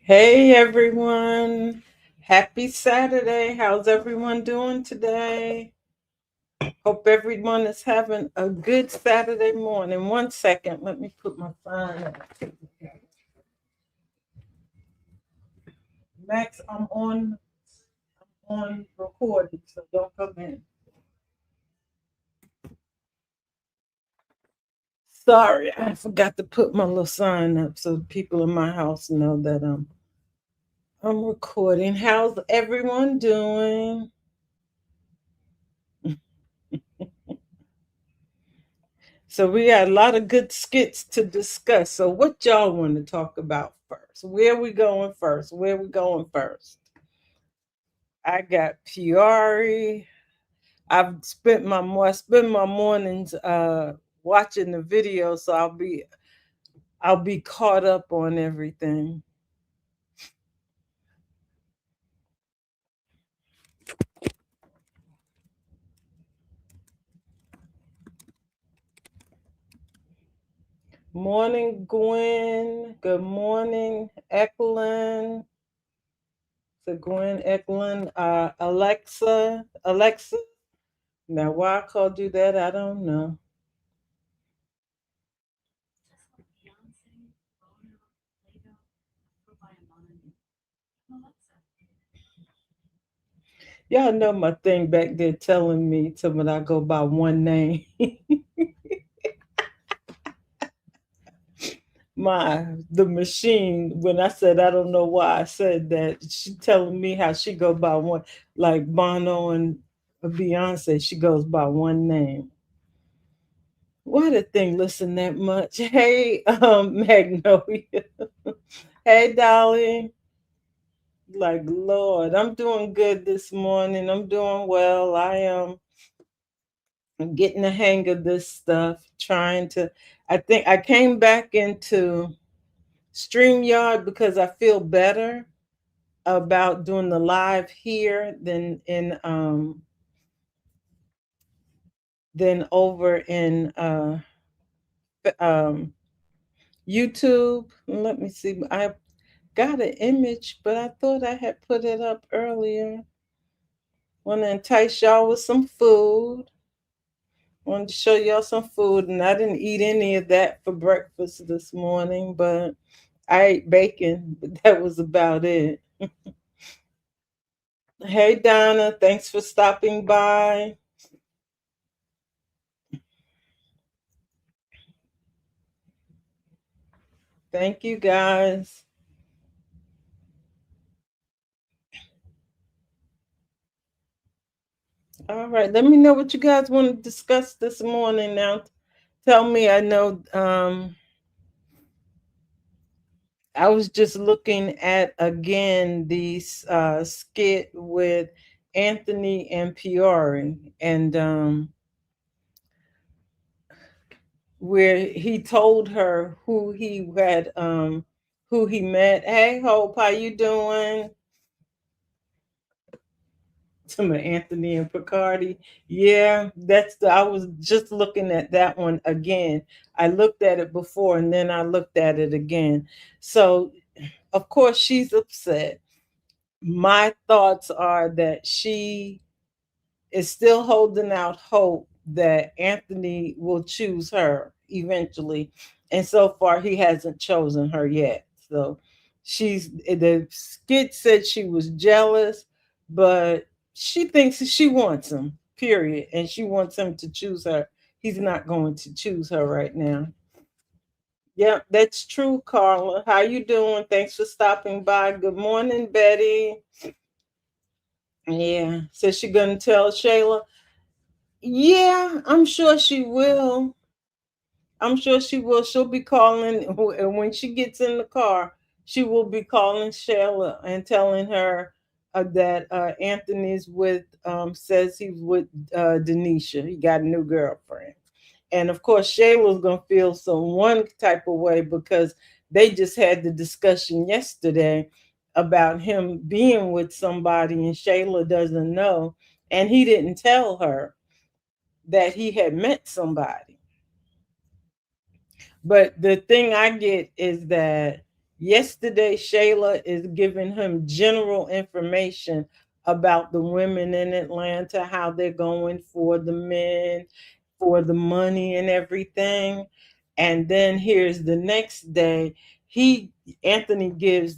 Hey everyone. Happy Saturday. How's everyone doing today? Hope everyone is having a good Saturday morning. One second, let me put my phone up. Max, I'm on recording, so don't come in. Sorry, I forgot to put my little sign up so people in my house know that I'm recording. How's everyone doing? So we got a lot of good skits to discuss. So what y'all want to talk about first? Where we going first? Where we going first? I got Piari. I spend my mornings watching the video, so I'll be caught up on everything. Morning, Gwen. Good morning, Eklund. So Gwen, Eklund, Alexa. Now why I called you that, I don't know. Y'all know my thing back there telling me to when I go by one name. The machine, when I said I don't know why I said that, she telling me how she go by one, like Bono and Beyonce, she goes by one name. Why the thing listen that much? Hey, Magnolia. Hey, Dolly. Like, Lord, I'm doing good this morning. I'm doing well. I am getting the hang of this stuff, trying to. I think I came back into StreamYard because I feel better about doing the live here than over in um, YouTube. Let me see. I got an image, but I thought I had put it up earlier. Want to entice y'all with some food. Wanted to show y'all some food, and I didn't eat any of that for breakfast this morning, but I ate bacon, but that was about it. Hey, Donna, thanks for stopping by. Thank you, guys. All right, let me know what you guys want to discuss this morning now. Tell me, I know I was just looking at again the skit with Anthony and Piori, and where he told her who he met. Hey, Hope, how you doing? To my Anthony and Picardi. Yeah, I was just looking at that one again. I looked at it before and then I looked at it again. So of course she's upset. My thoughts are that she is still holding out hope that Anthony will choose her eventually. And so far, he hasn't chosen her yet. So the skit said she was jealous, but she thinks she wants him, period. And she wants him to choose her. He's not going to choose her right now. Yep, that's true, Carla. How you doing? Thanks for stopping by. Good morning, Betty. Yeah. So she gonna tell Shayla. Yeah, I'm sure she will. I'm sure she will. She'll be calling, and when she gets in the car, she will be calling Shayla and telling her that Anthony's with, says he's with Denisha. He got a new girlfriend. And of course, Shayla's going to feel some one type of way because they just had the discussion yesterday about him being with somebody, and Shayla doesn't know. And he didn't tell her that he had met somebody. But the thing I get is that Yesterday, Shayla is giving him general information about the women in Atlanta, how they're going for the men, for the money and everything. And then here's the next day, he Anthony gives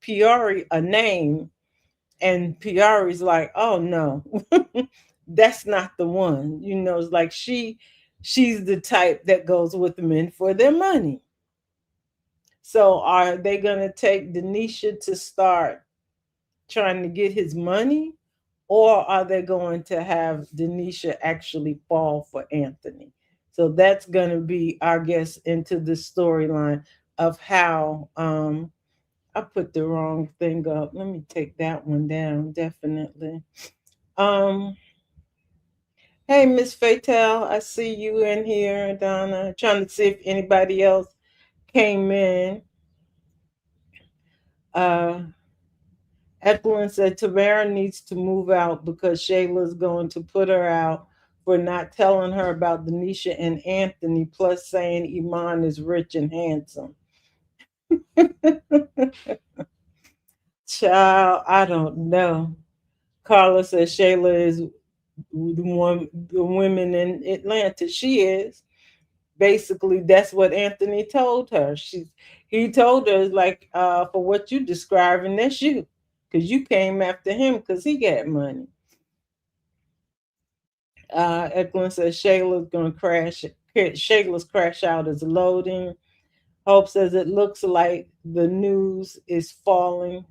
Piori a name, and Piari's like, "Oh no, that's not the one." It's like she's the type that goes with men for their money. So are they gonna take Denisha to start trying to get his money, or are they going to have Denisha actually fall for Anthony? So that's gonna be our guess into the storyline of how I put the wrong thing up. Let me take that one down, definitely. Um Hey, Miss Fatal, I see you in here, Donna. Trying to see if anybody else came in. Uh, Evelyn said Tamara needs to move out because Shayla's going to put her out for not telling her about Denisha and Anthony, plus saying Iman is rich and handsome. Child, I don't know. Carla says Shayla is the women in Atlanta. She is. Basically that's what Anthony told her. He told her like for what you describing, that's you. Cause you came after him because he got money. Eklund says Shayla's crash out is loading. Hope says it looks like the news is falling.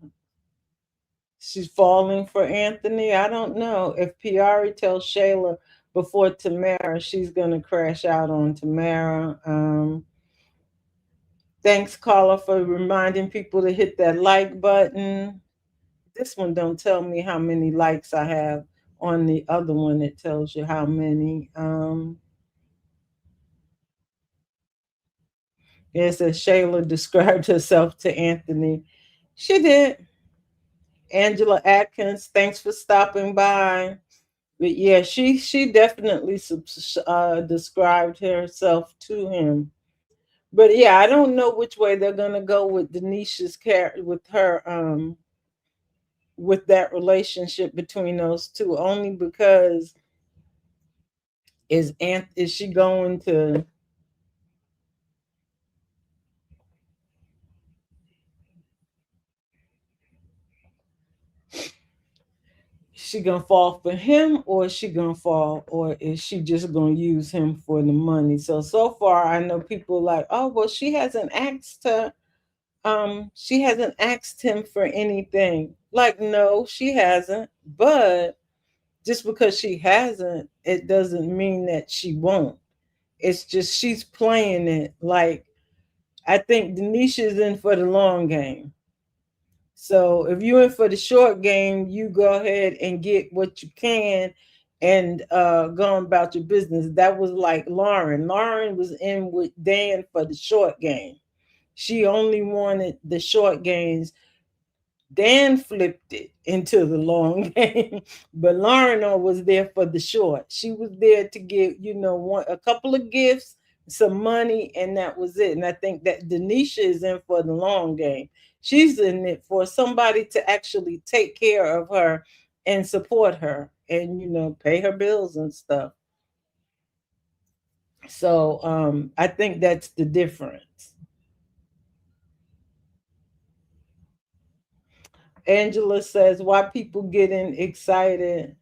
She's falling for Anthony. I don't know. If Piari tells Shayla before Tamara, she's gonna crash out on Tamara. Thanks, Carla, for reminding people to hit that like button. This one don't tell me how many likes I have. On the other one, it tells you how many. It says Shayla described herself to Anthony. She did. Angela Atkins, thanks for stopping by. But yeah, she definitely described herself to him. But yeah, I don't know which way they're gonna go with Denisha's character, with her with that relationship between those two, only because is she going to she gonna fall for him, or is she gonna fall, or is she just gonna use him for the money? So far I know people like, oh well, she hasn't asked him for anything. Like, no, she hasn't. But just because she hasn't, it doesn't mean that she won't. It's just she's playing it like, I think Denisha's in for the long game. So if you're in for the short game, you go ahead and get what you can and go on about your business. That was like Lauren. Lauren was in with Dan for the short game. She only wanted the short games. Dan flipped it into the long game, but Lorna was there for the short. She was there to give, a couple of gifts, some money, and that was it. And I think that Denisha is in for the long game. She's in it for somebody to actually take care of her and support her and, pay her bills and stuff. So I think that's the difference. Angela says, why people getting excited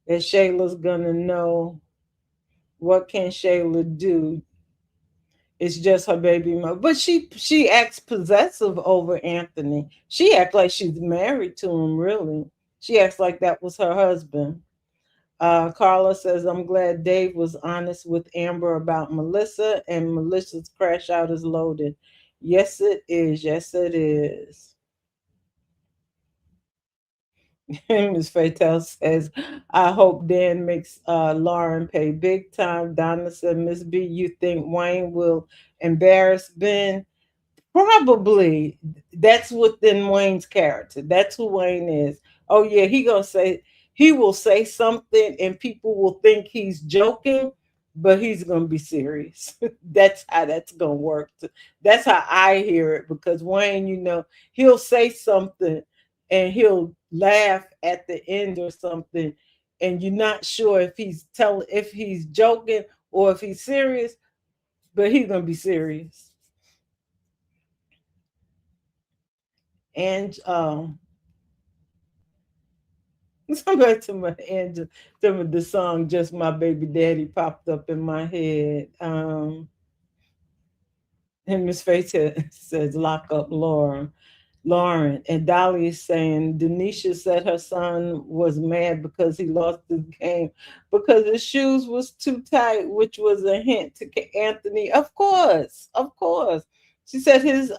that Shayla's gonna know. What can Shayla do? It's just her baby mother. But she acts possessive over Anthony. She acts like she's married to him, really. She acts like that was her husband. Carla says, I'm glad Dave was honest with Amber about Melissa, and Melissa's crash out is loaded. Yes, it is. Yes, it is. Ms. Fatel says, I hope Dan makes Lauren pay big time. Donna said, Miss B, you think Wayne will embarrass Ben? Probably. That's within Wayne's character. That's who Wayne is. Oh yeah, he will say something and people will think he's joking, but he's gonna be serious. That's how that's gonna work. That's how I hear it, because Wayne, he'll say something and he'll laugh at the end or something, and you're not sure if he's joking or if he's serious, but he's gonna be serious. And somebody to my Angel, the song "Just My Baby Daddy" popped up in my head. And Miss Faith says, "Lock up Lauren." And Dolly is saying, Denisha said her son was mad because he lost the game because his shoes was too tight, which was a hint to Anthony. Of course, of course. She said his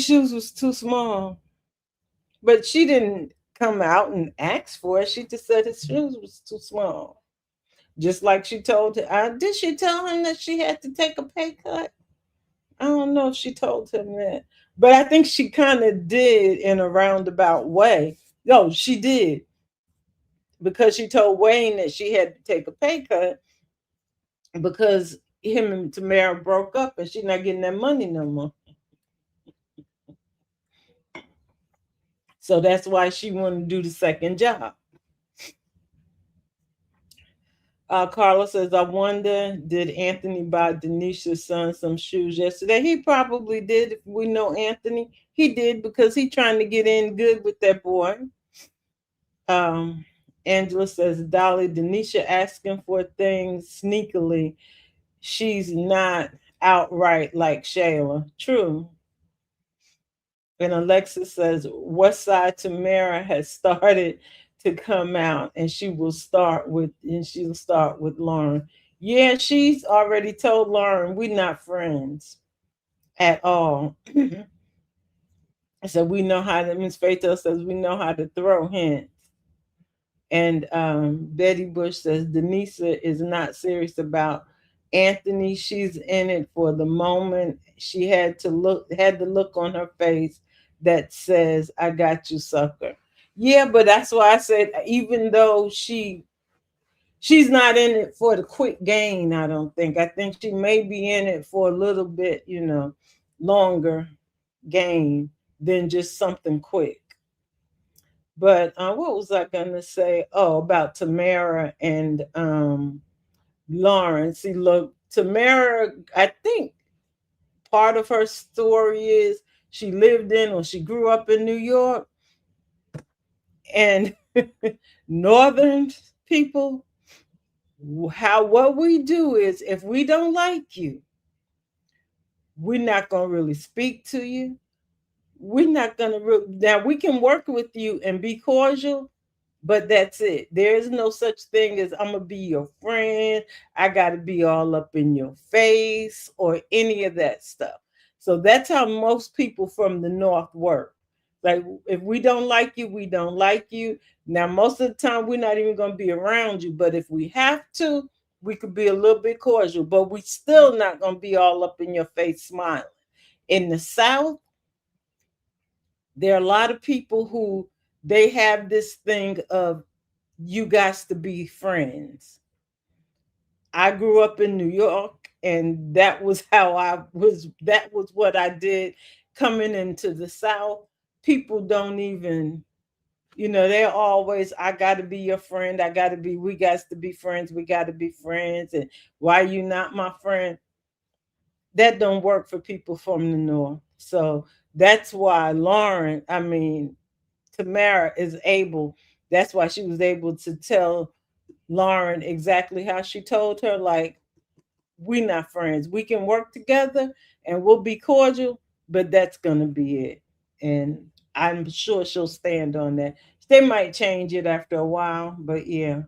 shoes was too small, but she didn't come out and ask for it. She just said his shoes was too small. Just like she told him. Did she tell him that she had to take a pay cut? I don't know if she told him that, but I think she kind of did in a roundabout way. No, she did, because she told Wayne that she had to take a pay cut because him and Tamara broke up and she's not getting that money no more. So that's why she wanted to do the second job. Carla says, I wonder, did Anthony buy Denisha's son some shoes yesterday? He probably did. If we know Anthony, he did, because he trying to get in good with that boy. Um, Angela says, Dolly, Denisha asking for things sneakily. She's not outright like Shayla. True. And Alexis says, West Side Tamara has started to come out, and she'll start with Lauren. Yeah, she's already told Lauren we're not friends at all. So we know how to, Miss Fatal says, we know how to throw hints. And Betty Bush says, Denisa is not serious about Anthony. She's in it for the moment. She had the look on her face that says, I got you, sucker. Yeah, but that's why I said, even though she's not in it for the quick gain, I don't think. I think she may be in it for a little bit, longer gain than just something quick. But what was I gonna say? Oh, about Tamara and Lauren. See, look, Tamara, I think part of her story is she lived in or she grew up in New York, and northern people, what we do is, if we don't like you, we're not gonna really speak to you. We're not gonna now we can work with you and be cordial, but that's it. There's no such thing as I'm gonna be your friend. I gotta be all up in your face or any of that stuff. So that's how most people from the north work. Like, if we don't like you, we don't like you. Now, most of the time, we're not even gonna be around you. But if we have to, we could be a little bit cordial. But we still not gonna be all up in your face smiling. In the South, there are a lot of people who they have this thing of, you guys to be friends. I grew up in New York, and that was what I did coming into the South. People don't even, they're always, I got to be your friend. We got to be friends. We got to be friends. And why you not my friend? That don't work for people from the North. So that's why Tamara is able, that's why she was able to tell Lauren exactly how she told her, like, we're not friends. We can work together and we'll be cordial, but that's going to be it. And I'm sure she'll stand on that. They might change it after a while, but yeah.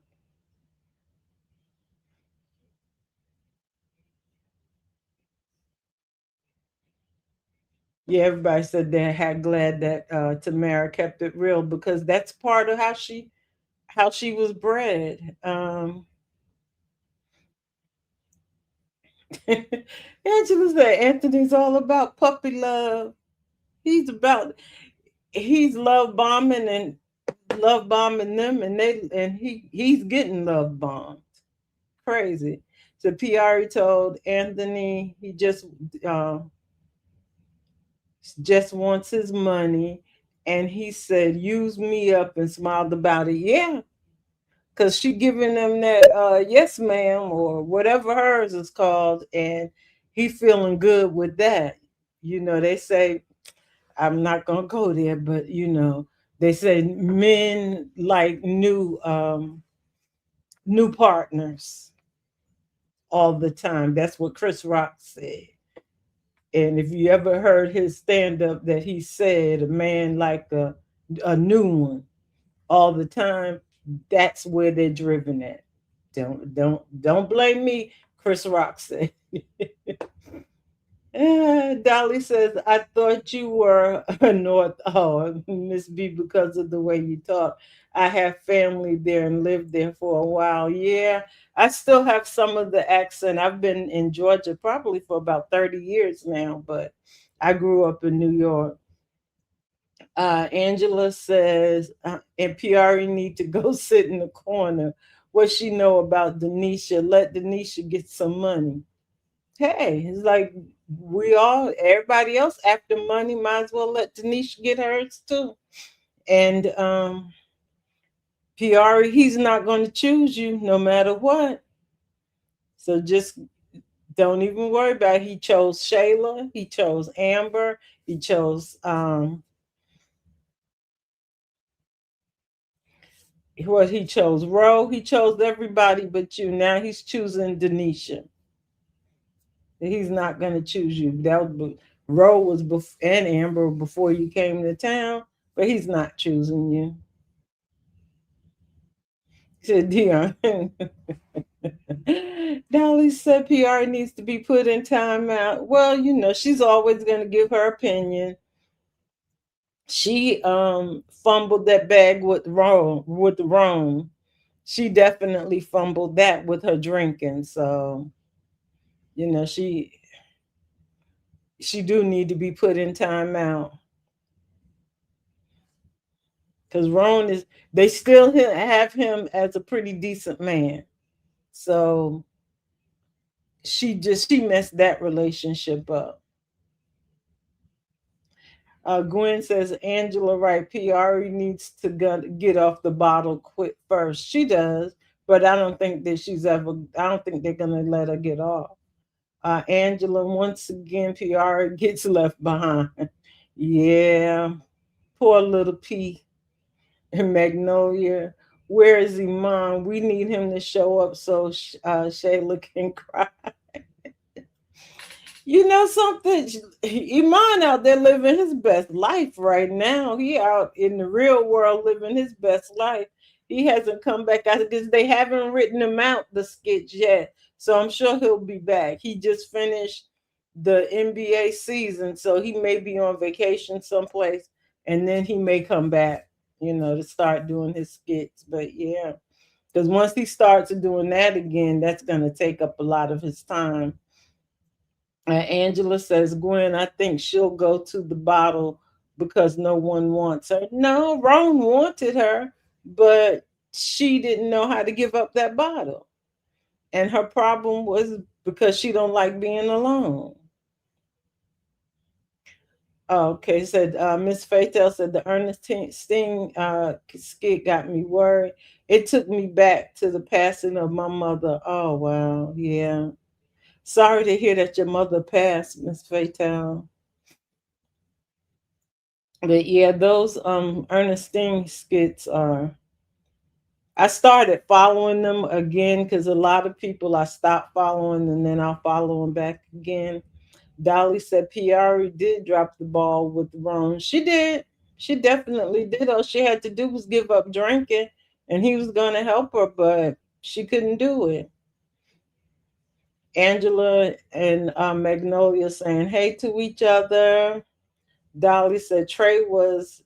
Yeah, everybody said they had glad that Tamara kept it real, because that's part of how she was bred. Angela said Anthony's all about puppy love. He's about he's love bombing them, and he's getting love bombed. crazy. So PR told Anthony he uh, just wants his money, and he said, "Use me up," and smiled about it. Yeah, because she giving them that yes ma'am or whatever hers is called, and he feeling good with that. They say, I'm not gonna go there, but they say men like new partners all the time. That's what Chris Rock said. And if you ever heard his stand up, that he said a man like a new one all the time, that's where they're driven at. Don't blame me, Chris Rock said. Dolly says, I thought you were a North. Oh, Miss B, because of the way you talk. I have family there and lived there for a while. Yeah, I still have some of the accent. I've been in Georgia probably for about 30 years now, but I grew up in New York. Angela says, and Piari need to go sit in the corner. What she know about Denisha? Let Denisha get some money. Hey, it's like everybody else after money, might as well let Tanisha get hers too. And Piari, he's not going to choose you no matter what. So just don't even worry about it. He chose Shayla, he chose Amber, he chose he chose Ro, he chose everybody but you. Now he's choosing Denisha. He's not going to choose you. Ro was and Amber before you came to town, but he's not choosing you. Said Dion. Dolly said PR needs to be put in timeout. Well, she's always going to give her opinion. She fumbled that bag with Rome. She definitely fumbled that with her drinking. So, you know, she she do need to be put in timeout. Because Ron is, they still have him as a pretty decent man. So she messed that relationship up. Gwen says Angela right. PR needs to get off the bottle quit first. She does, but I don't think that she's ever. I don't think they're gonna let her get off. Angela once again. PR gets left behind. Yeah, poor little P and Magnolia. Where is Iman? We need him to show up so Shayla can cry. You know something? Iman out there living his best life right now. He out in the real world living his best life. He hasn't come back out because they haven't written him out the skits yet. So I'm sure he'll be back. He just finished the NBA season, so he may be on vacation someplace, and then he may come back, to start doing his skits. But yeah, because once he starts doing that again, that's going to take up a lot of his time. Angela says, Gwen, I think she'll go to the bottle because no one wants her. No, Ron wanted her, but she didn't know how to give up that bottle. And her problem was because she don't like being alone. Okay, said Miss Fatel said the Ernestine skit got me worried. It took me back to the passing of my mother. Oh wow, yeah. Sorry to hear that your mother passed, Miss Fatel. But yeah, those Ernestine skits are. I started following them again because a lot of people I stopped following and then I'll follow them back again. Dolly said Piari did drop the ball with Ron. She did. She definitely did. All she had to do was give up drinking, and he was going to help her, but she couldn't do it. Angela and Magnolia saying hey to each other. Dolly said Trey was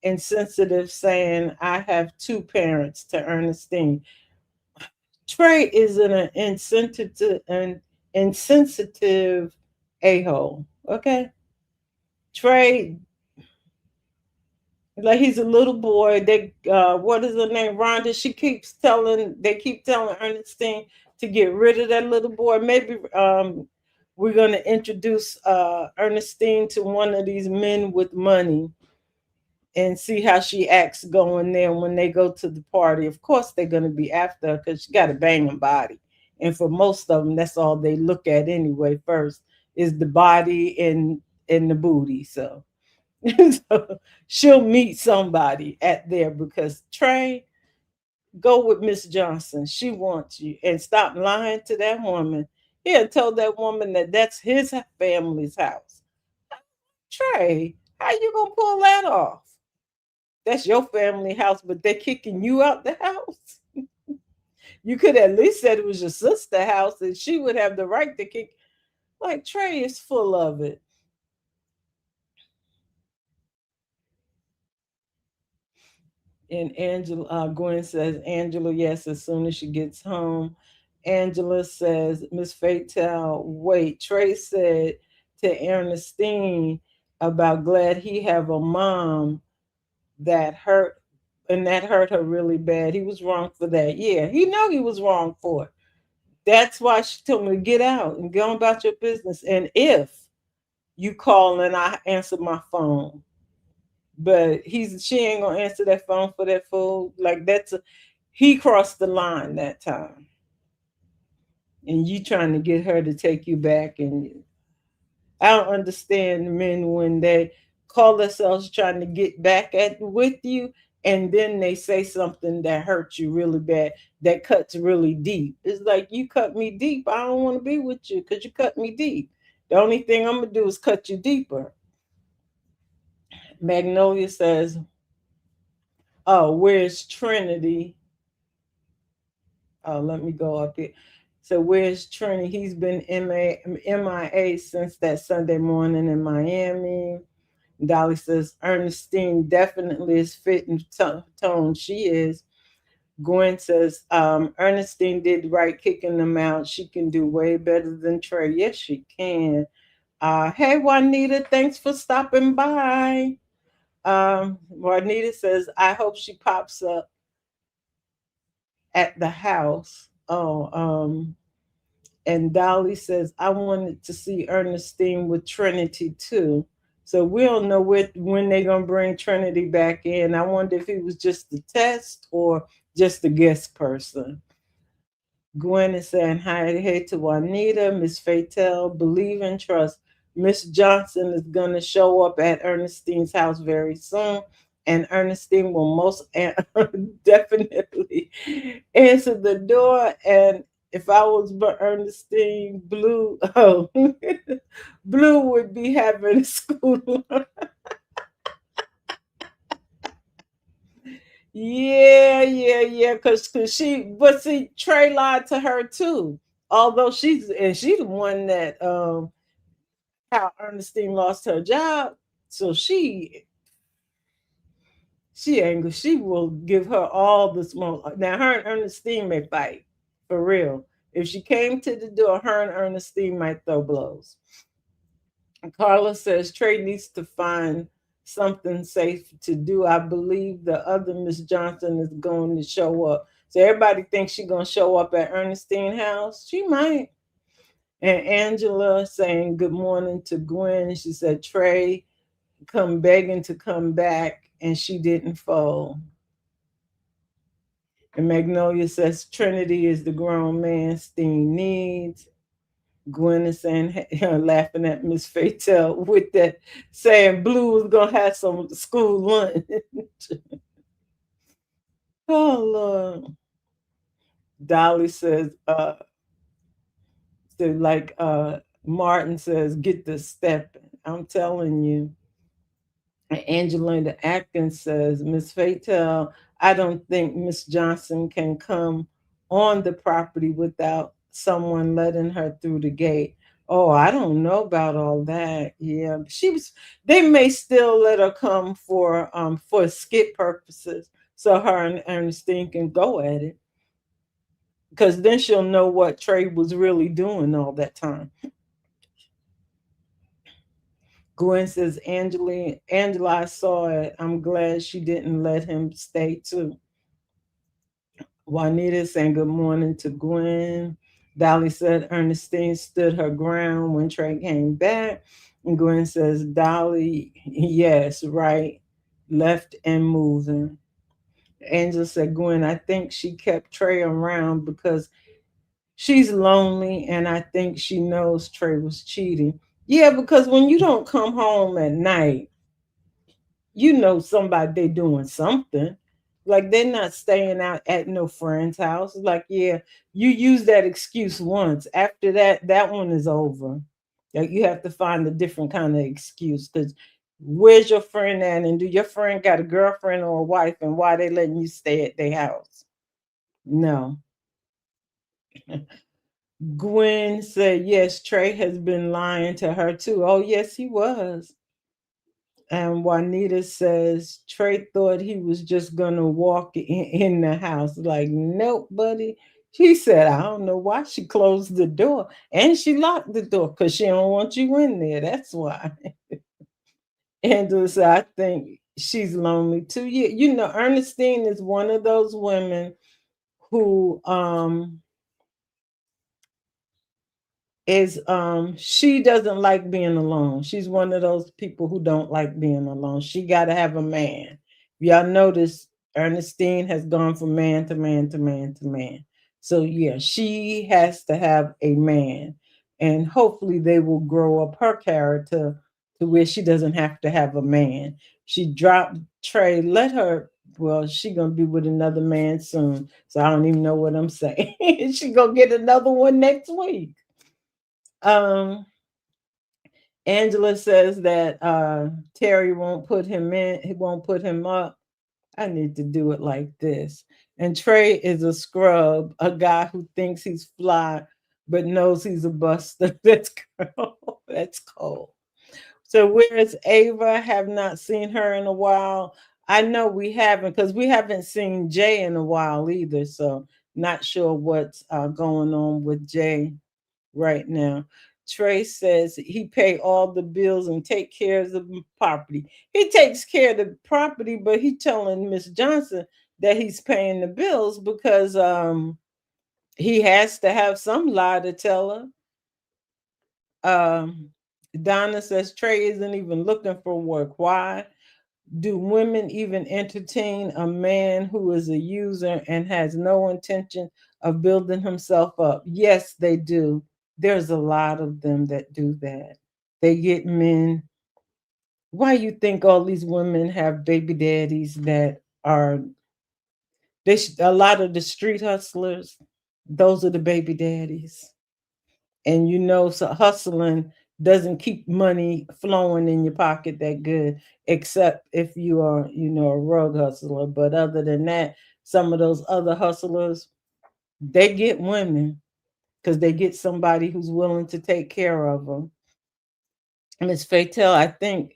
insensitive, saying, I have two parents to Ernestine. Trey is an insensitive a hole. Okay. Trey, Like he's a little boy. They what is her name? Rhonda. They keep telling Ernestine to get rid of that little boy. Maybe we're gonna introduce Ernestine to one of these men with money and see how she acts going there when they go to the party. Of course they're gonna be after her because she got a banging body. And for most of them, that's all they look at anyway. First is the body and the booty. So so she'll meet somebody at there because Trey, go with Miss Johnson. She wants you, and stop lying to that woman. He had told that woman that that's his family's house. Trey, how you gonna pull that off? That's your family house, but they're kicking you out the house. You could at least said it was your sister house, and she would have the right to kick. Like Trey is full of it. And Angela, Gwen says, Angela, yes, as soon as she gets home. Angela says, Miss Fatal, wait, Trey said to Ernestine about glad he have a mom that hurt, and that hurt her really bad. He was wrong for that. Yeah, he know he was wrong for it. That's why she told me to get out and go about your business. And if you call and I answer my phone, but she ain't gonna answer that phone for that fool. Like he crossed the line that time, and you trying to get her to take you back. And I don't understand men when they call themselves trying to get back at with you, and then they say something that hurts you really bad, that cuts really deep. It's like you cut me deep. I don't want to be with you because you cut me deep. The only thing I'm gonna do is cut you deeper. Magnolia says, "Oh, where's Trinity?" Oh, let me go up here. So where's Trini? He's been MIA since that Sunday morning in Miami. Dolly says Ernestine definitely is fit in tone. She is. Gwen says Ernestine did right kicking them out. She can do way better than Trey. Yes, she can. Hey, Juanita, thanks for stopping by. Juanita says, I hope she pops up at the house. And Dolly says, I wanted to see Ernestine with Trinity too. So we don't know when they're going to bring Trinity back in. I wonder if he was just a test or just a guest person. Gwen is saying hi, hey to Juanita, Miss Fatel, believe and trust. Miss Johnson is going to show up at Ernestine's house very soon, and Ernestine will most definitely answer the door. And if I was Ernestine, Blue would be having school. Yeah. Cause but see, Trey lied to her too. Although she's the one that how Ernestine lost her job. So she angry. She will give her all the smoke. Now her and Ernestine may fight for real. If she came to the door, her and Ernestine might throw blows. Carla says Trey needs to find something safe to do. I believe the other Miss Johnson is going to show up. So everybody thinks she's gonna show up at Ernestine house. She might. And Angela saying good morning to Gwen. She said Trey come begging to come back and she didn't fold. And Magnolia says Trinity is the grown man Steen needs. Gwen is saying, laughing at Miss Fatel with that, saying Blue was gonna have some school lunch. Oh Lord. Dolly says, so like Martin says, get the stepping. I'm telling you. And Angelina Atkins says, Miss Fatel, I don't think Miss Johnson can come on the property without someone letting her through the gate. Oh, I don't know about all that. Yeah, they may still let her come for skit purposes, so her and Ernestine can go at it. Because then she'll know what Trey was really doing all that time. Gwen says, Angela, I saw it. I'm glad she didn't let him stay too. Juanita saying good morning to Gwen. Dolly said Ernestine stood her ground when Trey came back. And Gwen says, Dolly, yes, right, left and moving. Angela said, Gwen, I think she kept Trey around because she's lonely and I think she knows Trey was cheating. Yeah, because when you don't come home at night, you know somebody they doing something. Like they're not staying out at no friend's house. Like, yeah, you use that excuse once. After that, that one is over. Like you have to find a different kind of excuse because where's your friend at? And do your friend got a girlfriend or a wife and why they letting you stay at their house? No. Gwen said, yes, Trey has been lying to her too. Oh, yes, he was. And Juanita says Trey thought he was just gonna walk in the house. Like, nope, buddy. She said, I don't know why she closed the door. And she locked the door because she don't want you in there. That's why. Angela said, I think she's lonely too. Yeah, you know, Ernestine is one of those women who is she doesn't like being alone. She's one of those people who don't like being alone. She got to have a man. Y'all notice Ernestine has gone from man to man to man to man. So yeah, she has to have a man, and hopefully they will grow up her character to where she doesn't have to have a man. She dropped Trey. Let her. Well, she gonna be with another man soon. So I don't even know what I'm saying. She gonna get another one next week. Um, Angela says that Terry won't put him in, he won't put him up. I need to do it like this. And Trey is a scrub, a guy who thinks he's fly, but knows he's a buster. That's cold. That's cold. So whereas Ava, have not seen her in a while. I know we haven't because we haven't seen Jay in a while either. So not sure what's going on with Jay right now. Trey says he pay all the bills and take care of the property. He takes care of the property, but he telling Miss Johnson that he's paying the bills because he has to have some lie to tell her. Um, Donna says Trey isn't even looking for work. Why? Do women even entertain a man who is a user and has no intention of building himself up? Yes, they do. There's a lot of them that do that. They get men. Why you think all these women have baby daddies that are a lot of the street hustlers? Those are the baby daddies. And you know, so hustling doesn't keep money flowing in your pocket that good, except if you are, you know, a rug hustler. But other than that, some of those other hustlers, they get women because they get somebody who's willing to take care of them. Miss Fatel, I think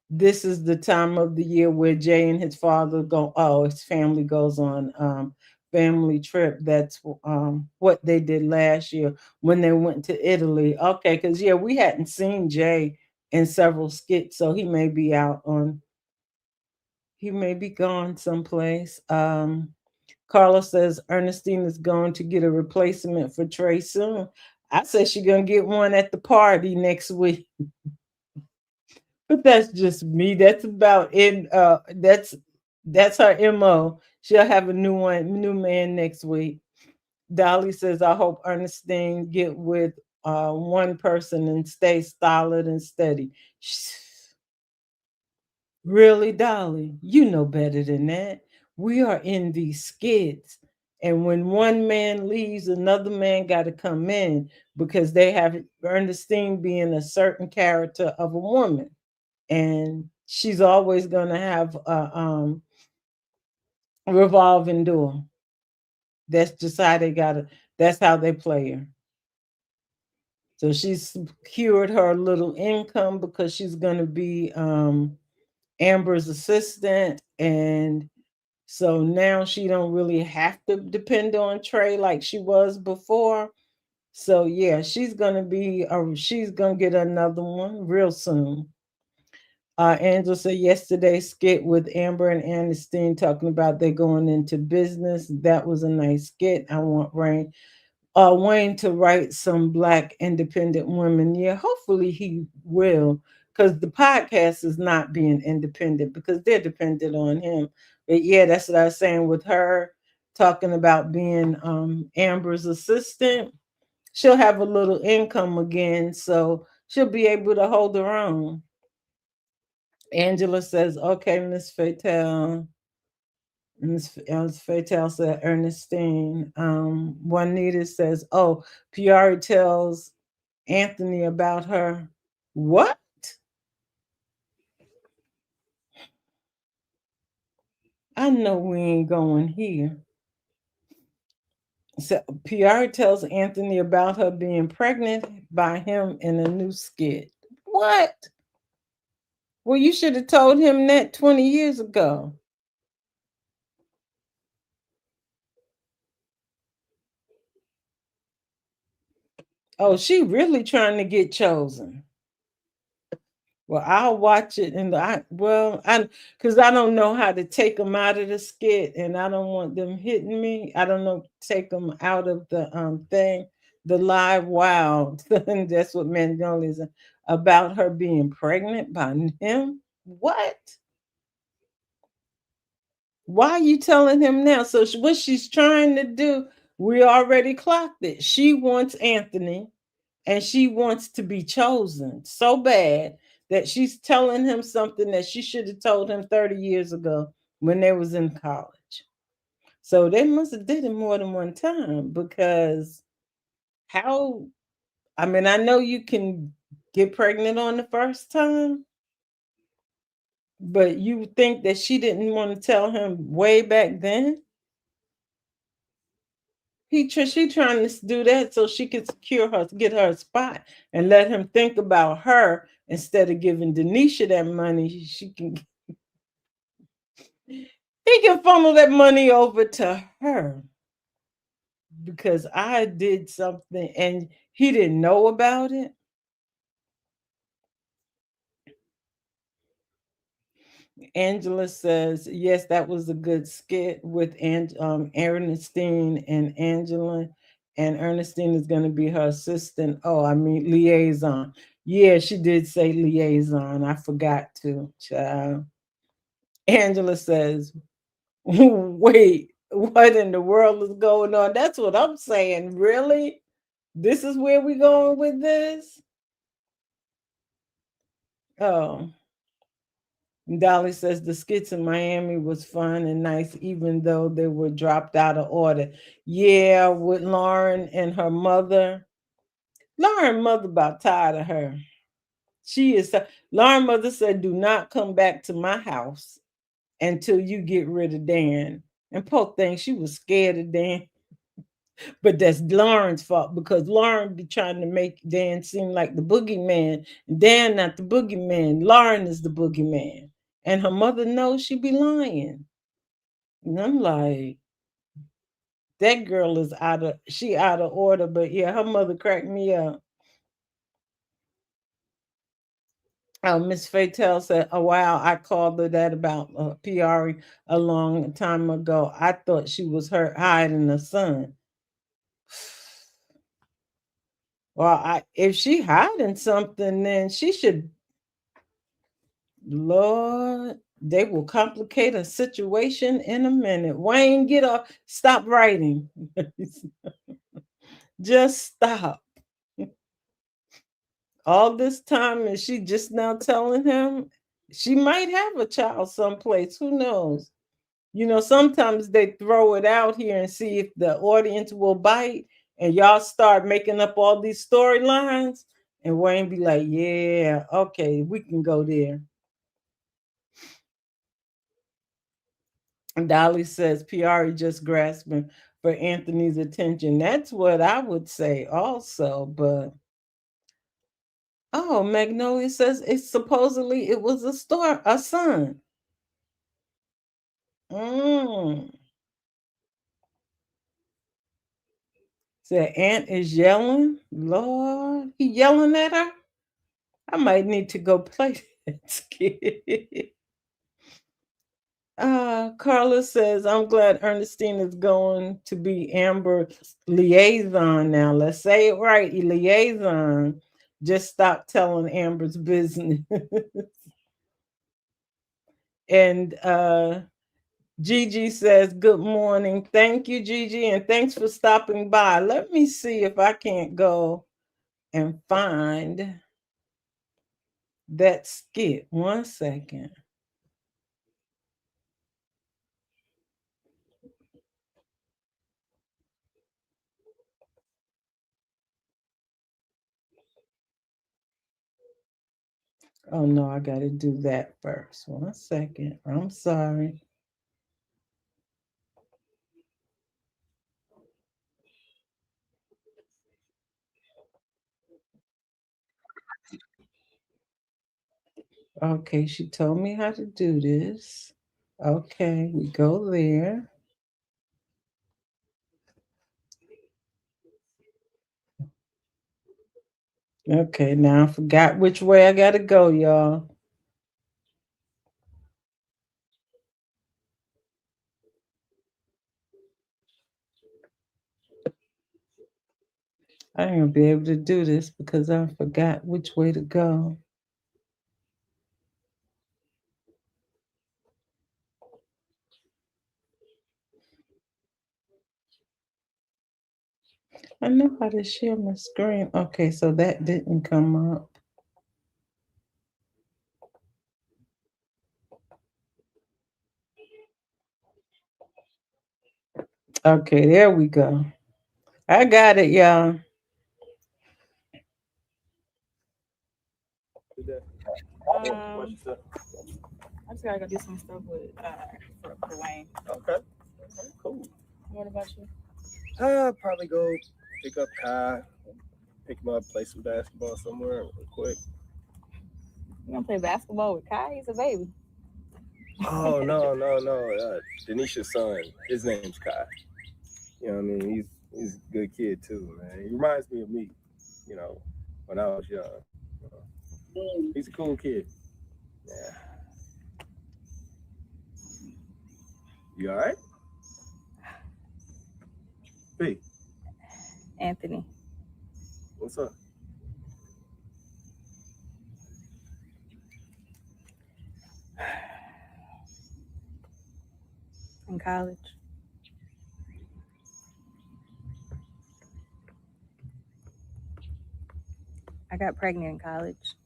this is the time of the year where Jay and his father go. Oh, his family goes on family trip. That's what they did last year when they went to Italy. Okay, because yeah, we hadn't seen Jay in several skits, so he may be out on. He may be gone someplace. Carla says Ernestine is going to get a replacement for Trey soon. I said she's gonna get one at the party next week. But that's just me. That's about it. That's her MO. She'll have a new man next week. Dolly says, I hope Ernestine get with one person and stay solid and steady. Really, Dolly, you know better than that. We are in these skits. And when one man leaves, another man got to come in because they have Ernestine being a certain character of a woman. And she's always going to have a revolving door. That's just how they got it. That's how they play her. So she's secured her little income because she's going to be Amber's assistant, and so now she don't really have to depend on Trey like she was before. So yeah, she's gonna get another one real soon. Angela said yesterday's skit with Amber and Ernestine talking about they're going into business. That was a nice skit. I want Wayne to write some black independent women. Yeah, hopefully he will, because the podcast is not being independent because they're dependent on him. But yeah, that's what I was saying with her talking about being Amber's assistant. She'll have a little income again, so she'll be able to hold her own. Angela says, "Okay, Miss Fatel." Miss Fatel said, Ernestine. Juanita says, "Oh, Piari tells Anthony about her." What? I know we ain't going here. So Piari tells Anthony about her being pregnant by him in a new skit. What? Well, you should have told him that 20 years ago. Oh, she really trying to get chosen. Well, I'll watch it, and I because I don't know how to take them out of the skit, and I don't want them hitting me. I don't know, take them out of the thing, the live wow. That's what Magnolia's about, her being pregnant by him. What? Why are you telling him now? So what she's trying to do, we already clocked it. She wants Anthony, and she wants to be chosen so bad that she's telling him something that she should have told him 30 years ago when they was in college. So they must have did it more than one time, because how, I mean, I know you can get pregnant on the first time, but you think that she didn't want to tell him way back then? She trying to do that so she could secure her, get her a spot, and let him think about her instead of giving Denisha that money. He can funnel that money over to her, because I did something and he didn't know about it. Angela says, yes, that was a good skit with Ernestine and Angela. And Ernestine is going to be her assistant. Oh, I mean, liaison. Yeah, she did say liaison. I forgot to. Child. Angela says, wait, what in the world is going on? That's what I'm saying. Really? This is where we going with this? Oh. Dolly says the skits in Miami was fun and nice, even though they were dropped out of order. Yeah, with Lauren and her mother. Lauren mother about tired of her. She is. Lauren mother said, "Do not come back to my house until you get rid of Dan." And poor thing, she was scared of Dan. But that's Lauren's fault, because Lauren be trying to make Dan seem like the boogeyman. Dan not the boogeyman. Lauren is the boogeyman. And her mother knows she be lying. And I'm like, that girl is out of order. But yeah, her mother cracked me up. Miss Fatel said, "Oh wow, I called her that about Piari a long time ago. I thought she was her hiding the son." Well, if she hiding something, then she should. Lord, they will complicate a situation in a minute. Wayne, get up. Stop writing. Just stop. All this time, and she just now telling him she might have a child someplace. Who knows? Sometimes they throw it out here and see if the audience will bite, and y'all start making up all these storylines. And Wayne be like, yeah, okay, we can go there. Dolly says Piari just grasping for Anthony's attention. That's what I would say also. But oh, Magnolia says it was a son. Mm. Said Aunt is yelling. Lord, he yelling at her. I might need to go play. Skit. Carla says, I'm glad Ernestine is going to be Amber's liaison now. Let's say it right, liaison. Just stop telling Amber's business. And Gigi says, good morning. Thank you, Gigi, and thanks for stopping by. Let me see if I can't go and find that skit. 1 second. Oh no, I got to do that first. 1 second. I'm sorry. Okay, she told me how to do this. Okay, we go there. Okay, now I forgot which way I got to go, y'all. I ain't gonna be able to do this because I forgot which way to go. I know how to share my screen. Okay, so that didn't come up. Okay, there we go. I got it, y'all. I just gotta go do some stuff with for Wayne. Okay. Cool. What about you? Probably go pick up Kai, pick him up, play some basketball somewhere real quick. You gonna play basketball with Kai? He's a baby. Oh no. Denisha's son, his name's Kai. You know what I mean? He's a good kid too, man. He reminds me of me, you know, when I was young. He's a cool kid. Yeah. You all right? B. Anthony. What's up? In college. I got pregnant in college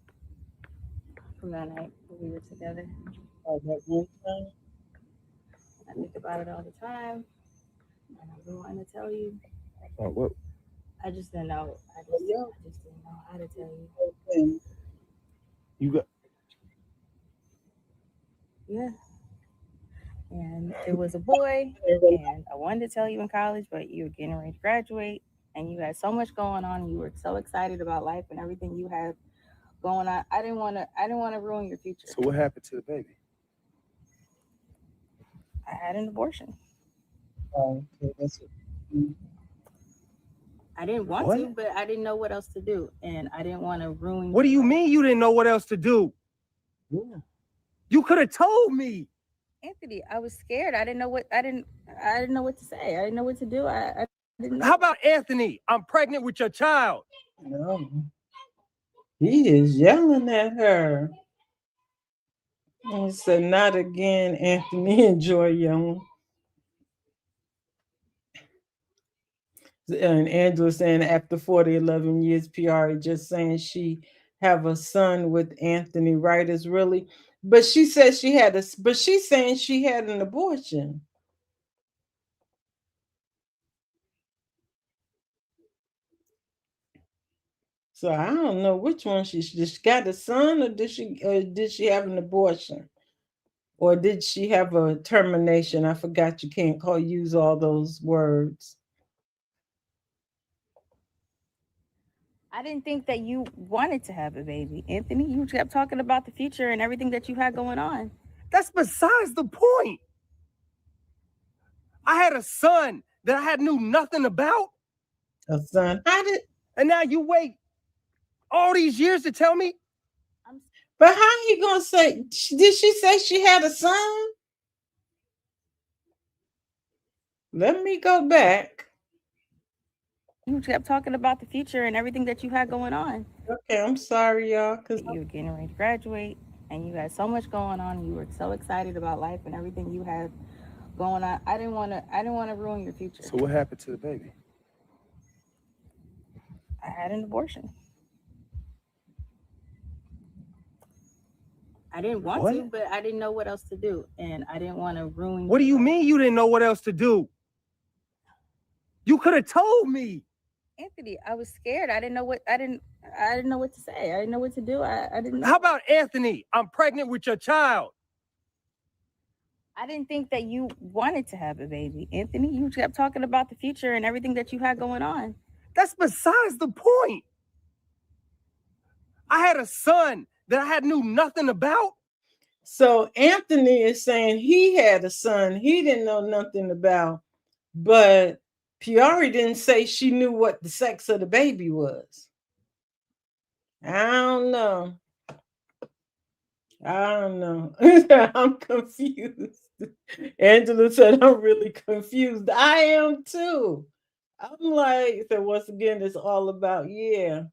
from that night when we were together. Oh, that one time? I think about it all the time. And I've been wanting to tell you. Oh, what? I just didn't know. I just didn't know how to tell you. Okay. You got. Yeah. And it was a boy, and I wanted to tell you in college, but you were getting ready to graduate, and you had so much going on, and you were so excited about life and everything you had going on. I didn't want to ruin your future. So what happened to the baby? I had an abortion. Oh, okay, that's it. I didn't want to, but I didn't know what else to do, and I didn't want to ruin. What do you mean you didn't know what else to do? Yeah. You could have told me. Anthony, I was scared. I didn't know what to say. I didn't know what to do. I didn't know. How about Anthony? I'm pregnant with your child. No. He is yelling at her. He said, not again, Anthony and Joy Young. And Angela saying after 40, 11 years, PR just saying she have a son with Anthony Wright is really, but she said she had but she's saying she had an abortion. So I don't know which one she got a son, or did she have an abortion, or did she have a termination? I forgot you can't use all those words. I didn't think that you wanted to have a baby, Anthony. You kept talking about the future and everything that you had going on. That's besides the point. I had a son that I knew nothing about. A son? And now you wait all these years to tell me? But how he gonna say? Did she say she had a son? Let me go back. You kept talking about the future and everything that you had going on. Okay, I'm sorry, y'all, cause You were getting ready to graduate, and you had so much going on. And you were so excited about life and everything you had going on. I didn't want to. I didn't want to ruin your future. So what happened to the baby? I had an abortion. I didn't want What? to, but I didn't know what else to do, and I didn't want to ruin. What do you mean you didn't know what else to do? You could have told me. Anthony, I was scared. I didn't know what. I didn't know what to say. I didn't know what to do. I didn't know. How about Anthony? I'm pregnant with your child. I didn't think that you wanted to have a baby, Anthony. You kept talking about the future and everything that you had going on. That's besides the point. I had a son that I had knew nothing about. so Anthony is saying he had a son he didn't know nothing about, but Piari didn't say she knew what the sex of the baby was. I don't know. I don't know. I'm confused. Angela said, I'm really confused. I am too. I'm like, so once again, it's all about, yeah.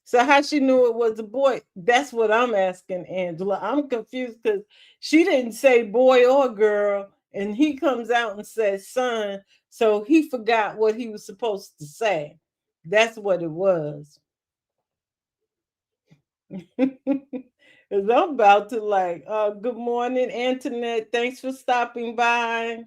So how she knew it was a boy? That's what I'm asking, Angela. I'm confused because she didn't say boy or girl, and he comes out and says son, so he forgot what he was supposed to say. That's what it was. Cause I'm about to like, good morning, Antoinette. Thanks for stopping by.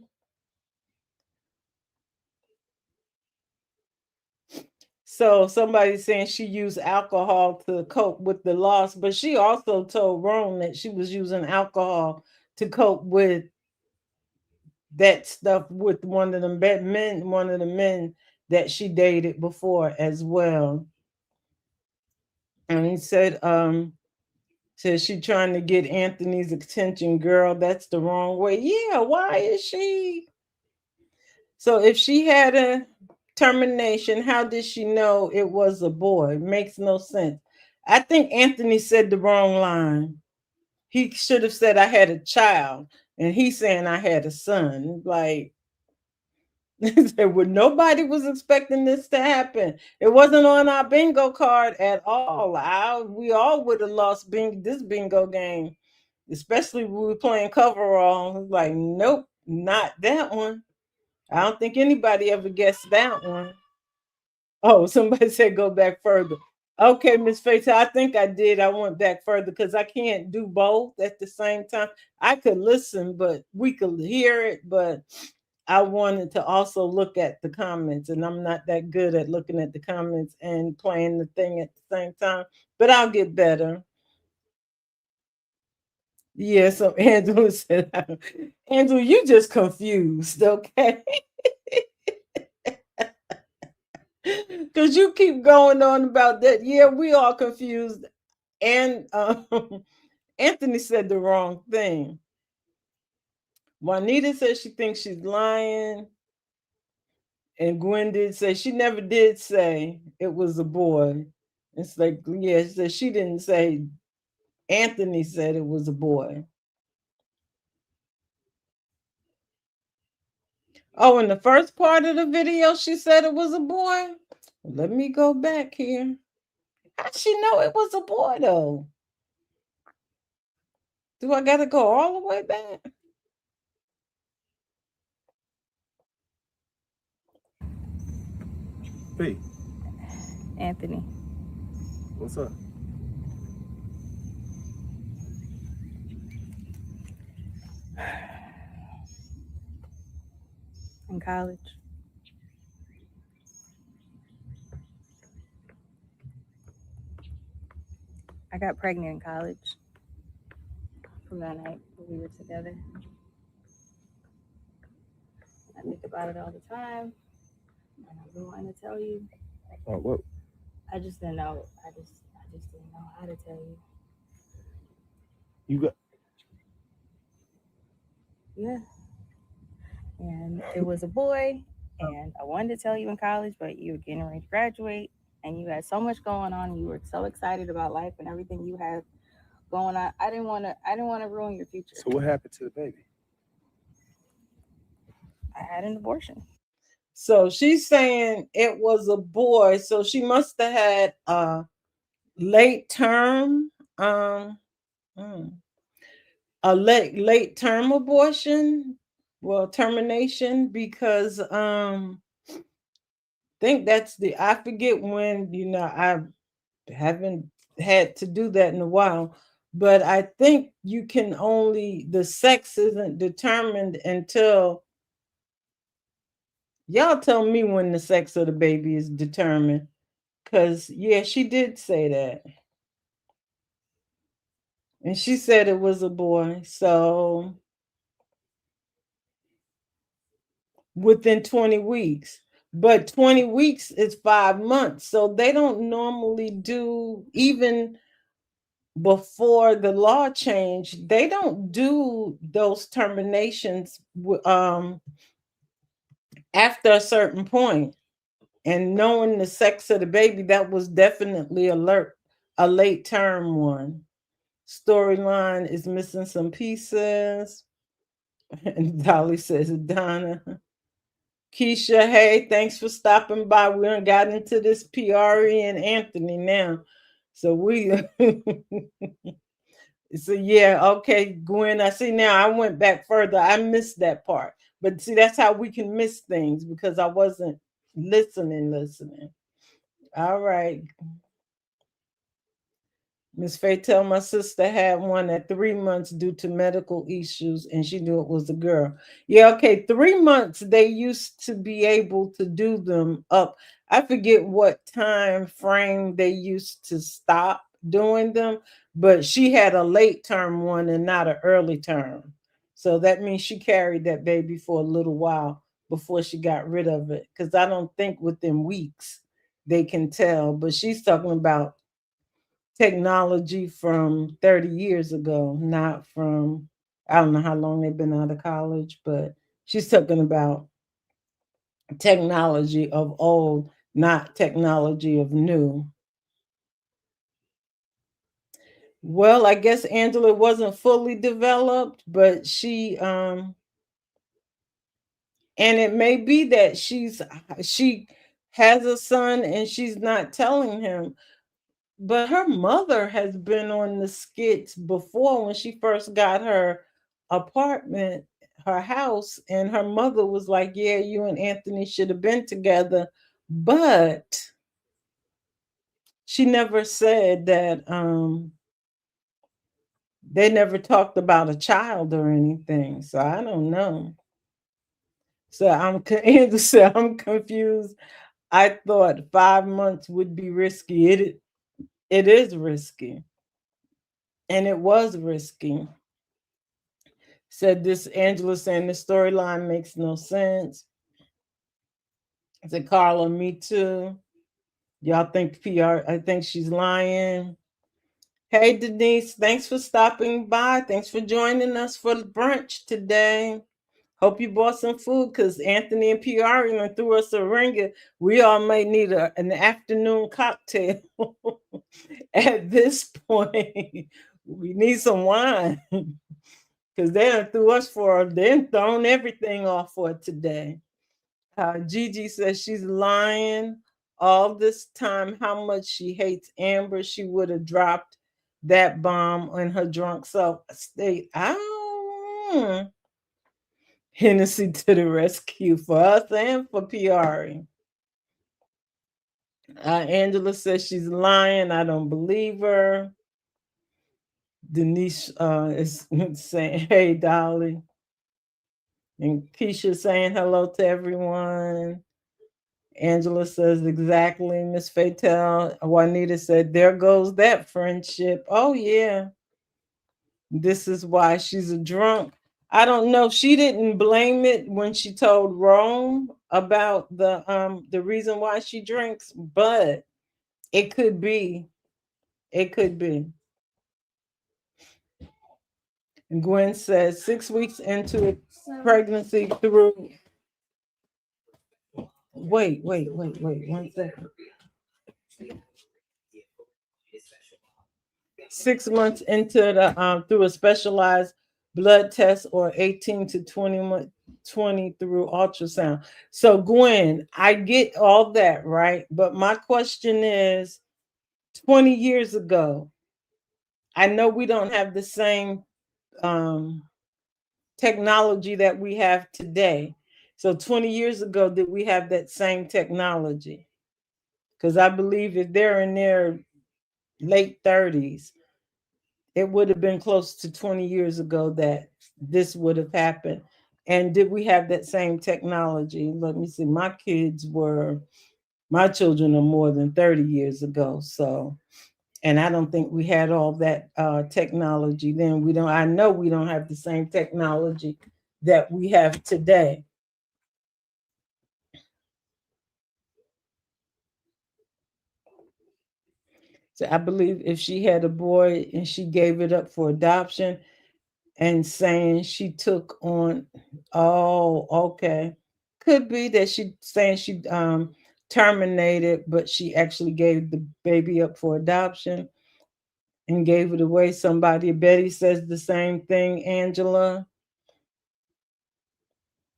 So somebody's saying she used alcohol to cope with the loss, but she also told Rome that she was using alcohol to cope with that stuff with one of the men that she dated before as well. And he said she trying to get Anthony's attention, girl. That's the wrong way. Yeah, why is she? So if she had a termination, how did she know it was a boy? Makes no sense. I think Anthony said the wrong line. He should have said I had a child, and he's saying I had a son. Like, well, nobody was expecting this to happen. It wasn't on our bingo card at all. We all would have lost this bingo game, especially when we were playing coverall. Like, nope, not that one. I don't think anybody ever guessed that one. Oh, somebody said go back further. Okay, Miss Faith, I think I did. I went back further because I can't do both at the same time. I could listen, but we could hear it, but I wanted to also look at the comments, and I'm not that good at looking at the comments and playing the thing at the same time, but I'll get better. Yeah, so Angela said, Angela, you just confused, okay? Because you keep going on about that. Yeah, we all confused. And Anthony said the wrong thing. Juanita said she thinks she's lying. And Gwen did say she never did say it was a boy. It's like, yeah, she said she didn't say, Anthony said it was a boy. Oh, in the first part of the video, she said it was a boy. Let me go back here. How'd she know it was a boy, though? Do I got to go all the way back? P, Anthony, what's up? in college, I got pregnant in college from that night when we were together. I think about it all the time, and I've been wanting to tell you. Oh, what? I just didn't know. I just didn't know how to tell you. You got? Yeah. And it was a boy, and I wanted to tell you in college, but you were getting ready to graduate, and you had so much going on. You were so excited about life and everything you had going on. I didn't want to ruin your future. So what happened to the baby? I had an abortion. So she's saying it was a boy. So she must have had late term, um, mm, a late term abortion. Well, termination because think that's the I forget when I haven't had to do that in a while, but I think you can only the sex isn't determined until y'all tell me when the sex of the baby is determined. Cause yeah, she did say that. And she said it was a boy. So within 20 weeks. But 20 weeks is 5 months. So they don't normally do, even before the law changed, they don't do those terminations after a certain point. And knowing the sex of the baby, that was definitely a late term one. Storyline is missing some pieces. And Dolly says, Donna. Keisha, hey, thanks for stopping by. We done got into this PRE and Anthony now. So we so yeah, okay, Gwen. I see now I went back further. I missed that part. But see, that's how we can miss things because I wasn't listening. All right. Miss Faye tell my sister had one at 3 months due to medical issues, and she knew it was a girl. Yeah, okay, 3 months they used to be able to do them up. I forget what time frame they used to stop doing them, but she had a late term one and not an early term. So that means she carried that baby for a little while before she got rid of it. Because I don't think within weeks they can tell. But she's talking about technology from 30 years ago, not from, I don't know how long they've been out of college, but she's talking about technology of old, not technology of new. Well, I guess Angela wasn't fully developed, but and it may be that she has a son and she's not telling him. But her mother has been on the skits before when she first got her apartment, her house, and her mother was like, "Yeah, you and Anthony should have been together." But she never said that they never talked about a child or anything. So I don't know. So Anderson, I'm confused. I thought 5 months would be risky. It is risky. And it was risky. Said this Angela saying the storyline makes no sense. I said Carla, me too. Y'all think PR? I think she's lying. Hey Denise, thanks for stopping by. Thanks for joining us for the brunch today. Hope you bought some food because Anthony and PR even threw us a ringer. We all may need an afternoon cocktail at this point. We need some wine. Because they done threw us for they done thrown everything off for today. Gigi says she's lying all this time. How much she hates Amber, she would have dropped that bomb in her drunk self state. Hennessy to the rescue for us and for PR. Angela says she's lying. I don't believe her. Denise is saying, "Hey, Dolly." And Keisha saying hello to everyone. Angela says exactly. Miss Fatel. Juanita said, there goes that friendship. Oh yeah. This is why she's a drunk. I don't know. She didn't blame it when she told Rome about the reason why she drinks, but it could be. It could be. And Gwen says 6 weeks into pregnancy through. Wait. 1 second. 6 months into the through a specialized blood test, or 18 to 20 through ultrasound. So Gwen, I get all that, right? But my question is, 20 years ago, I know we don't have the same um, technology that we have today. So 20 years ago, did we have that same technology? Because I believe if they're in their late 30s, it would have been close to 20 years ago that this would have happened. And did we have that same technology? Let me see. My children are more than 30 years ago. So, and I don't think we had all that technology then. I know we don't have the same technology that we have today. So I believe if she had a boy and she gave it up for adoption, and saying she took on, oh, okay, could be that she saying she terminated, but she actually gave the baby up for adoption and gave it away. Somebody, Betty says the same thing, Angela.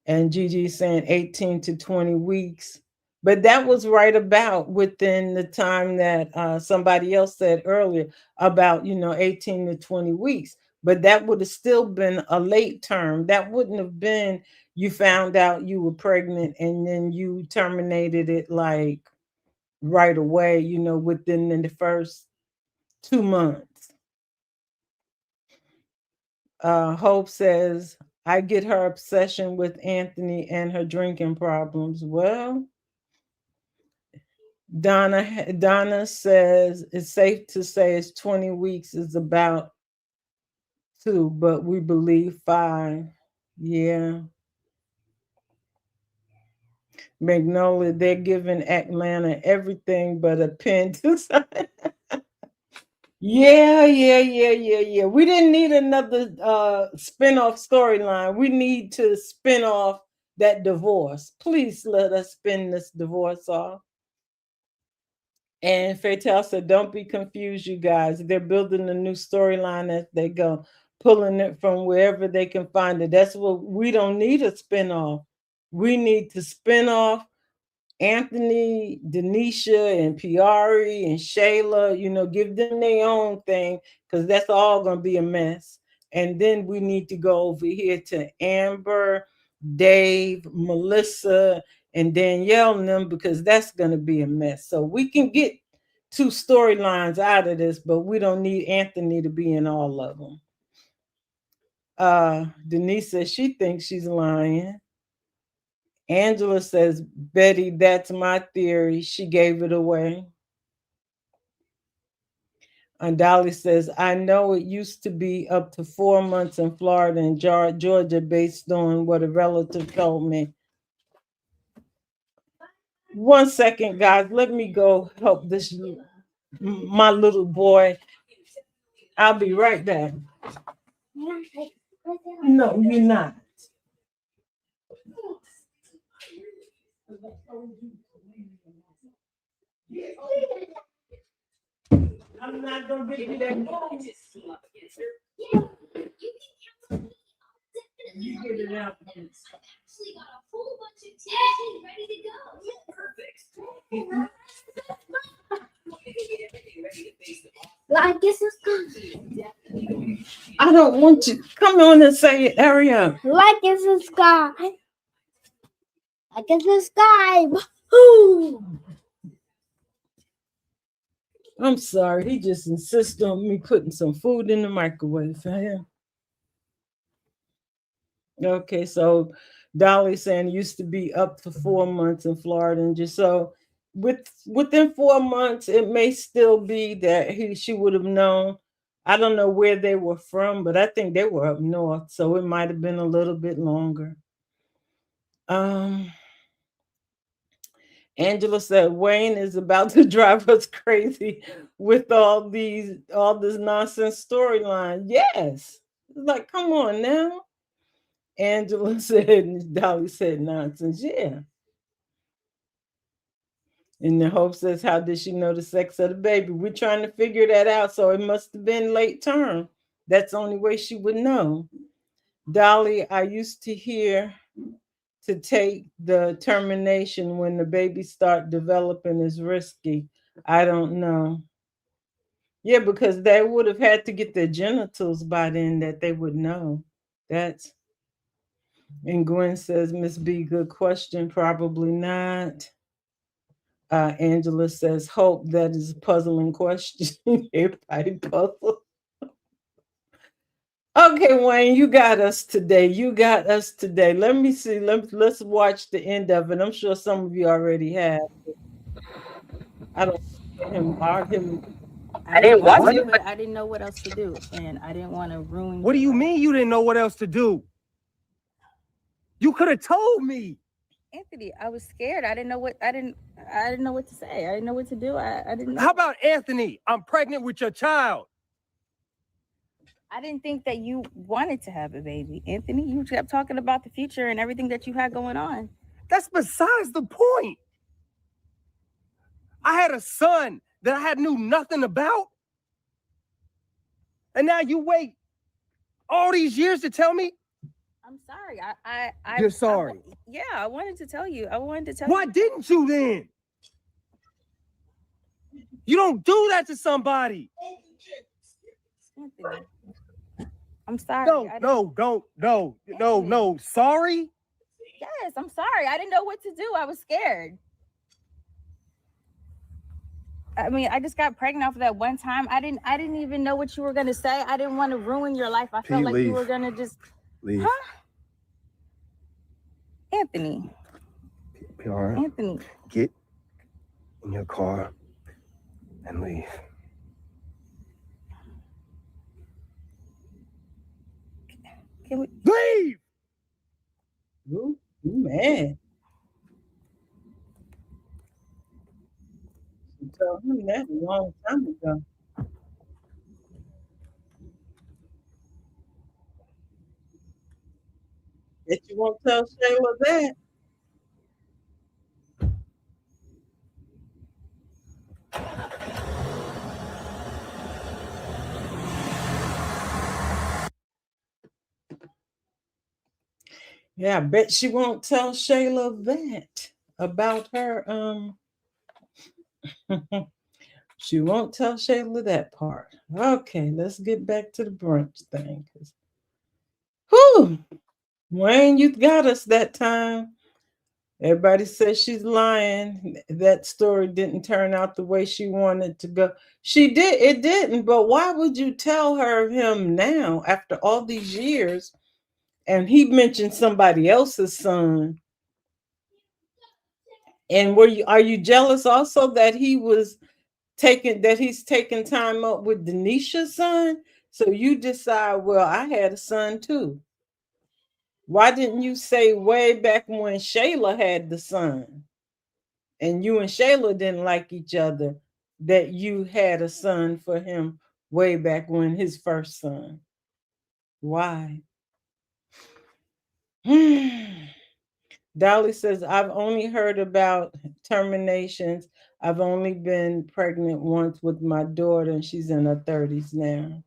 And Gigi saying 18 to 20 weeks. But that was right about within the time that somebody else said earlier about, 18 to 20 weeks. But that would have still been a late term. That wouldn't have been you found out you were pregnant and then you terminated it like right away, within the first 2 months. Hope says, I get her obsession with Anthony and her drinking problems. Well, Donna says it's safe to say it's 20 weeks is about two, but we believe five. Yeah. Magnolia, they're giving Atlanta everything but a pen to sign. Yeah. We didn't need another spin-off storyline. We need to spin off that divorce. Please let us spin this divorce off. And Fatal said, don't be confused, you guys. They're building a new storyline as they go, pulling it from wherever they can find it. That's what we don't need a spinoff. We need to spin off Anthony, Denisha, and Piari and Shayla, give them their own thing, because that's all going to be a mess. And then we need to go over here to Amber, Dave, Melissa, and Danielle and them, because that's going to be a mess. So we can get two storylines out of this, but we don't need Anthony to be in all of them. Denise says she thinks she's lying. Angela says, Betty, that's my theory. She gave it away. And Dolly says, I know it used to be up to 4 months in Florida and Georgia based on what a relative told me. 1 second, guys. Let me go help my little boy. I'll be right back. No, you're not. I'm not going to give you that phone. You get it out. Actually got a whole bunch of tissues ready to go. Perfect. I guess it's good. I don't want you. Come on and say it, Ariel. Like it's the sky. Like it's the sky. Woo! I'm sorry. He just insists on me putting some food in the microwave for him. Okay, so Dolly saying it used to be up to 4 months in Florida, and just so within 4 months, it may still be that she would have known. I don't know where they were from, but I think they were up north, so it might have been a little bit longer. Angela said Wayne is about to drive us crazy with all this nonsense storyline. Yes, like come on now. Angela said, Dolly said nonsense. Yeah. And the Hope says, how did she know the sex of the baby? We're trying to figure that out. So it must have been late term. That's the only way she would know. Dolly, I used to hear to take the termination when the baby start developing is risky. I don't know. Yeah, because they would have had to get their genitals by then that they would know. That's and Gwen says, Miss B, good question. Probably not. Angela says, hope that is a puzzling question. Everybody puzzled. Okay, Wayne, you got us today. You got us today. Let me see. Let's watch the end of it. I'm sure some of you already have. I don't get him. I didn't watch it, but I didn't know what else to do, and I didn't want to ruin. What do you mean you didn't know what else to do? You could have told me. Anthony, I was scared. I didn't know what I didn't know what to say. I didn't know what to do. I didn't know. How about Anthony? I'm pregnant with your child. I didn't think that you wanted to have a baby, Anthony. You kept talking about the future and everything that you had going on. That's besides the point. I had a son that I knew nothing about. And now you wait all these years to tell me? I'm sorry. You're sorry. Yeah, I wanted to tell you. Why didn't you then? You don't do that to somebody. Anthony, I'm sorry. No. Sorry? Yes, I'm sorry. I didn't know what to do. I was scared. I mean, I just got pregnant off of that one time. I didn't even know what you were gonna say. I didn't want to ruin your life. I felt like you were gonna just leave. Huh? Anthony. PR. Anthony. Get in your car and leave. Can we leave? You mad. You told him that a long time ago. That you won't tell Shayla that. Yeah, I bet she won't tell Shayla that about her. She won't tell Shayla that part. Okay, let's get back to the brunch thing. Whew, Wayne, you got us that time. Everybody says she's lying. That story didn't turn out the way she wanted to go. She did, it didn't. But why would you tell her him now after all these years? And he mentioned somebody else's son. And are you jealous also that he's taking time up with Denisha's son? So you decide, well, I had a son too. Why didn't you say way back when Shayla had the son and you and Shayla didn't like each other that you had a son for him way back when his first son? Why? Dolly says, I've only heard about terminations. I've only been pregnant once with my daughter, and she's in her 30s now.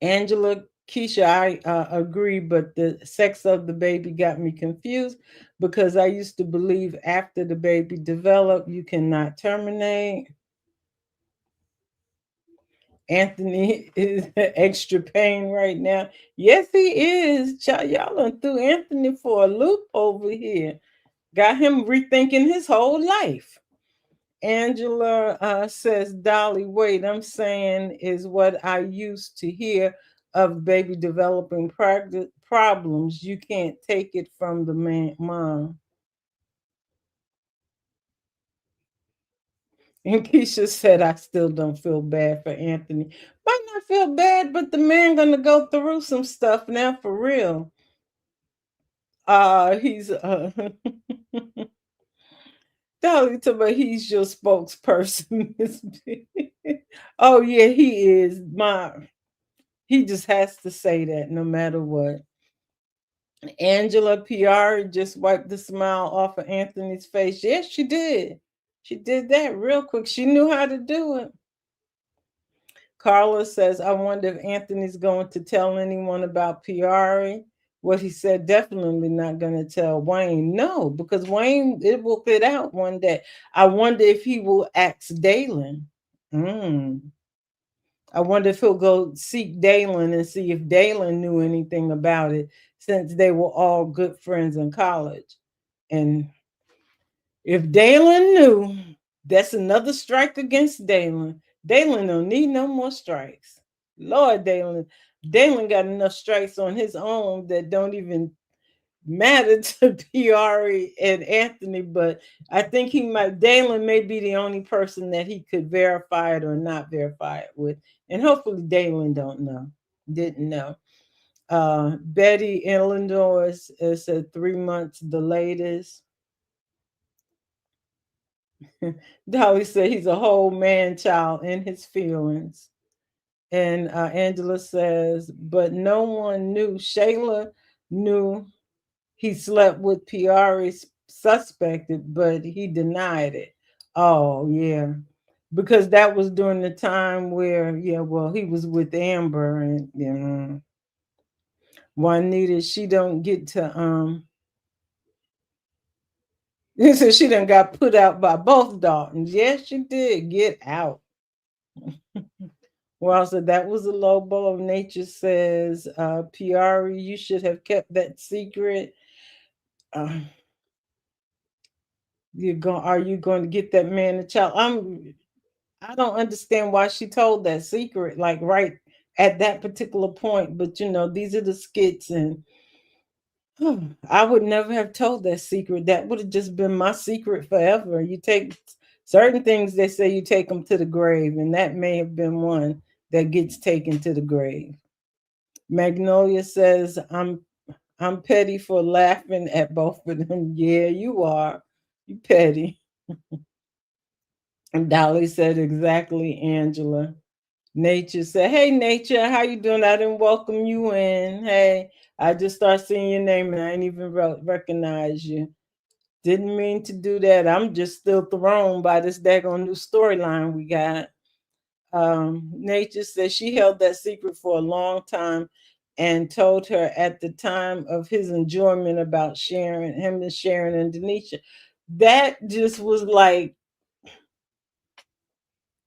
Angela, Keisha, I agree, but the sex of the baby got me confused because I used to believe after the baby developed, you cannot terminate. Anthony is extra pain right now. Yes, he is. Y'all done threw Anthony for a loop over here. Got him rethinking his whole life. Angela says, Dolly, wait, I'm saying is what I used to hear of baby developing problems. You can't take it from the mom. And Keisha said, I still don't feel bad for Anthony. Might not feel bad, but the man gonna go through some stuff now for real. He's Dolly told me he's your spokesperson. Oh yeah, he is. He just has to say that no matter what. Angela Piari just wiped the smile off of Anthony's face. Yes, she did. She did that real quick. She knew how to do it. Carla says, I wonder if Anthony's going to tell anyone about Piari. What he said, definitely not going to tell Wayne. No, because Wayne, it will fit out one day. I wonder if he will ask Dalen. Mm. I wonder if he'll go seek Dalen and see if Dalen knew anything about it since they were all good friends in college. And if Dalen knew, that's another strike against Dalen. Dalen don't need no more strikes. Lord, Dalen got enough strikes on his own that don't even matter to Piari and Anthony. But I think Dalen may be the only person that he could verify it or not verify it with. And hopefully Dalen didn't know. Betty Illinois said 3 months the latest. Dolly said he's a whole man child in his feelings. And Angela says, but no one knew. Shayla knew he slept with Piari's suspected, but he denied it. Oh, yeah. Because that was during the time where, yeah, well, he was with Amber and, you know, Juanita, she don't get to, he said she done got put out by both Daltons. Yes, she did get out. Well, so that was a low blow. Nature says, Piari, you should have kept that secret. Uh, are you going to get that man a child? I don't understand why she told that secret, like right at that particular point. But you know, these are the skits, and I would never have told that secret. That would have just been my secret forever. You take certain things, they say you take them to the grave, and that may have been one that gets taken to the grave. Magnolia says, I'm petty for laughing at both of them. Yeah, you are. You petty. And Dolly said, exactly, Angela. Nature said, hey, Nature, how you doing? I didn't welcome you in. Hey, I just started seeing your name and I didn't even recognize you. Didn't mean to do that. I'm just still thrown by this daggone new storyline we got. Nature said she held that secret for a long time and told her at the time of his enjoyment about Sharon, him and Sharon and Denisha. That just was like,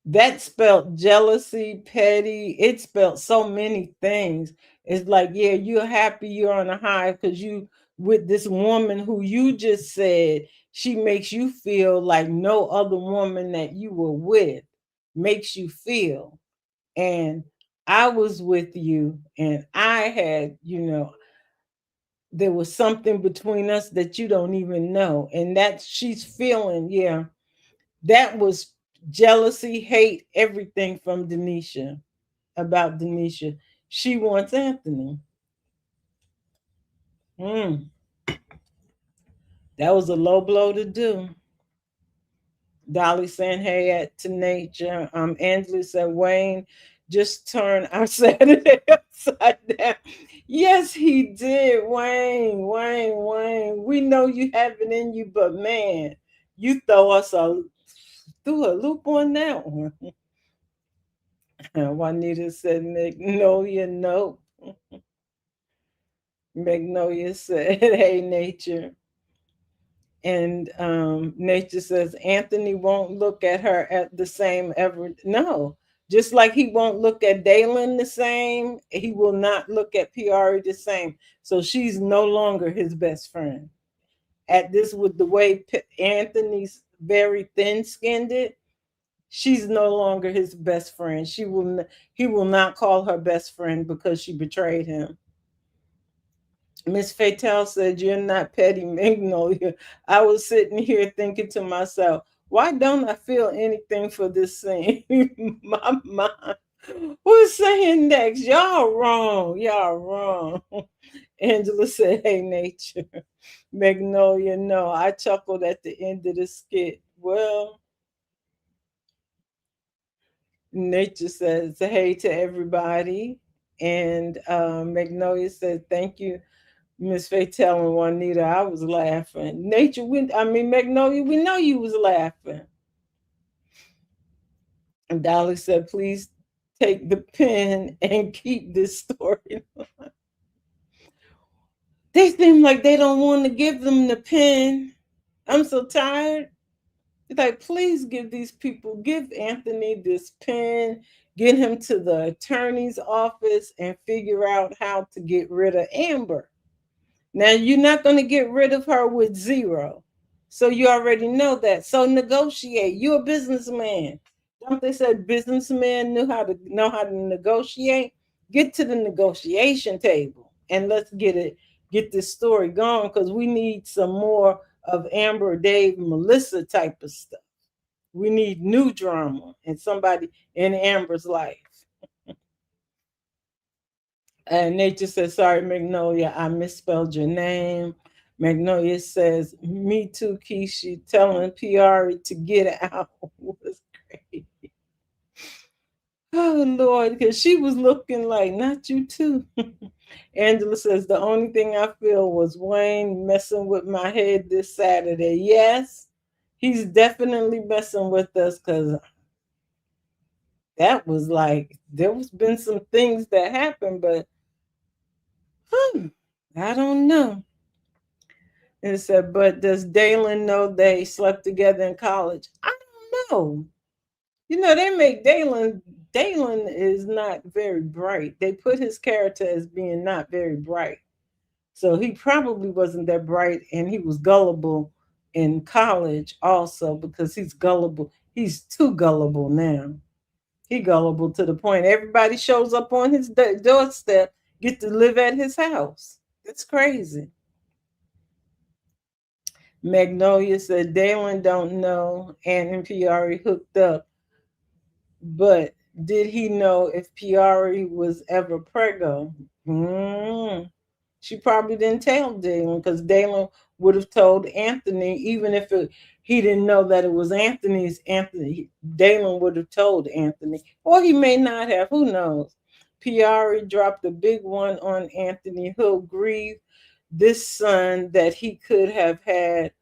that spelled jealousy, petty. It spelled so many things. It's like, yeah, you're happy, you're on a high because you with this woman who you just said she makes you feel like no other woman that you were with makes you feel. And I was with you, and I had, there was something between us that you don't even know. And that she's feeling, yeah, that was jealousy, hate, everything from Denisha about Denisha. She wants Anthony. Mm, that was a low blow to do. Dolly saying, hey, to nature. Angela said, Wayne just turned our Saturday upside down. Yes, he did, Wayne. We know you have it in you, but man, you threw a loop on that one. Juanita said, Magnolia, no. Magnolia said, hey, nature. And nature says, Anthony won't look at her at the same ever. No, just like he won't look at Dalen the same, he will not look at Piari the same. So she's no longer his best friend. At this, with the way Anthony's very thin skinned it, she's no longer his best friend. He will not call her best friend because she betrayed him. Miss Fatal said, you're not petty, Magnolia. I was sitting here thinking to myself, why don't I feel anything for this scene? My mind. Who's saying next? Y'all wrong. Y'all wrong. Angela said, hey, nature. Magnolia, no. I chuckled at the end of the skit. Well, nature says, hey to everybody. And Magnolia said, thank you Miss Faye telling Juanita, I was laughing. Magnolia, we know you was laughing. And Dolly said, please take the pen and keep this story. They seem like they don't want to give them the pen. I'm so tired. It's like, please give Anthony this pen, get him to the attorney's office and figure out how to get rid of Amber. Now, you're not going to get rid of her with zero. So you already know that. So negotiate. You're a businessman. Don't they say businessmen know how to negotiate? Get to the negotiation table and let's get this story going because we need some more of Amber, Dave, Melissa type of stuff. We need new drama and somebody in Amber's life. And Nature says, sorry, Magnolia, I misspelled your name. Magnolia says, me too, Kishi. Telling Piari to get out was great. Oh, Lord, because she was looking like, not you too. Angela says, the only thing I feel was Wayne messing with my head this Saturday. Yes, he's definitely messing with us because that was like, there was been some things that happened, but I don't know. And it said, but does Dalen know they slept together in college? I don't know. They make Dalen is not very bright. They put his character as being not very bright. So he probably wasn't that bright and he was gullible in college also because he's gullible. He's too gullible now. He gullible to the point everybody shows up on his doorstep, get to live at his house. That's crazy. Magnolia said Dalen don't know and Piari hooked up, but did he know if Piari was ever preggo? Mm. She probably didn't tell Dalen because Dalen would have told Anthony, even if he didn't know that it was Anthony's. Dalen would have told Anthony, or he may not have. Who knows? Piari dropped a big one on Anthony. He'll grieve this son that he could have had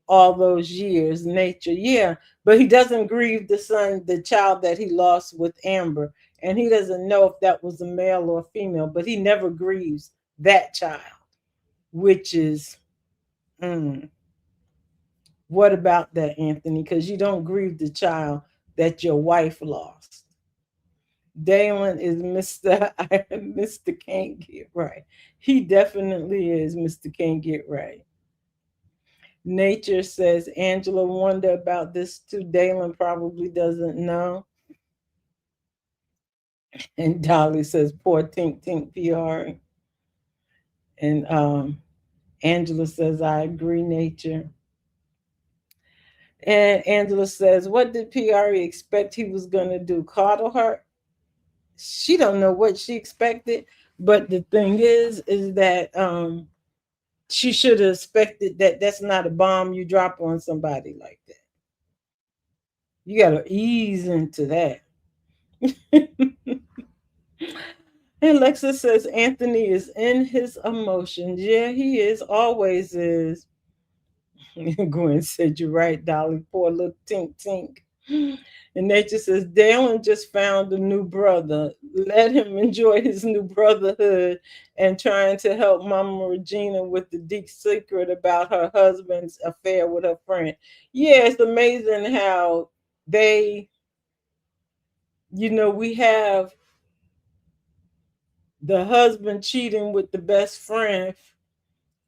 all those years. Nature, yeah, but he doesn't grieve the child that he lost with Amber, and he doesn't know if that was a male or a female. But he never grieves that child, which is, mm, what about that, Anthony? Because you don't grieve the child that your wife lost. Dalen is Mr. Mr. Can't Get Right. He definitely is Mr. Can't Get Right. Nature says Angela wonder about this too. Dalen probably doesn't know. And Dolly says poor Tink Tink PR. And Angela says I agree, Nature. And Angela says, what did PRE expect he was going to do? Coddle her? She don't know what she expected. But the thing is that she should have expected that that's not a bomb you drop on somebody like that. You got to ease into that. And Lexa says Anthony is in his emotions. Yeah, he is, always is. Gwen said, you're right, Dolly. Poor little Tink Tink. And Nature says, Dalen just found a new brother. Let him enjoy his new brotherhood and trying to help Mama Regina with the deep secret about her husband's affair with her friend. Yeah, it's amazing how they, we have the husband cheating with the best friend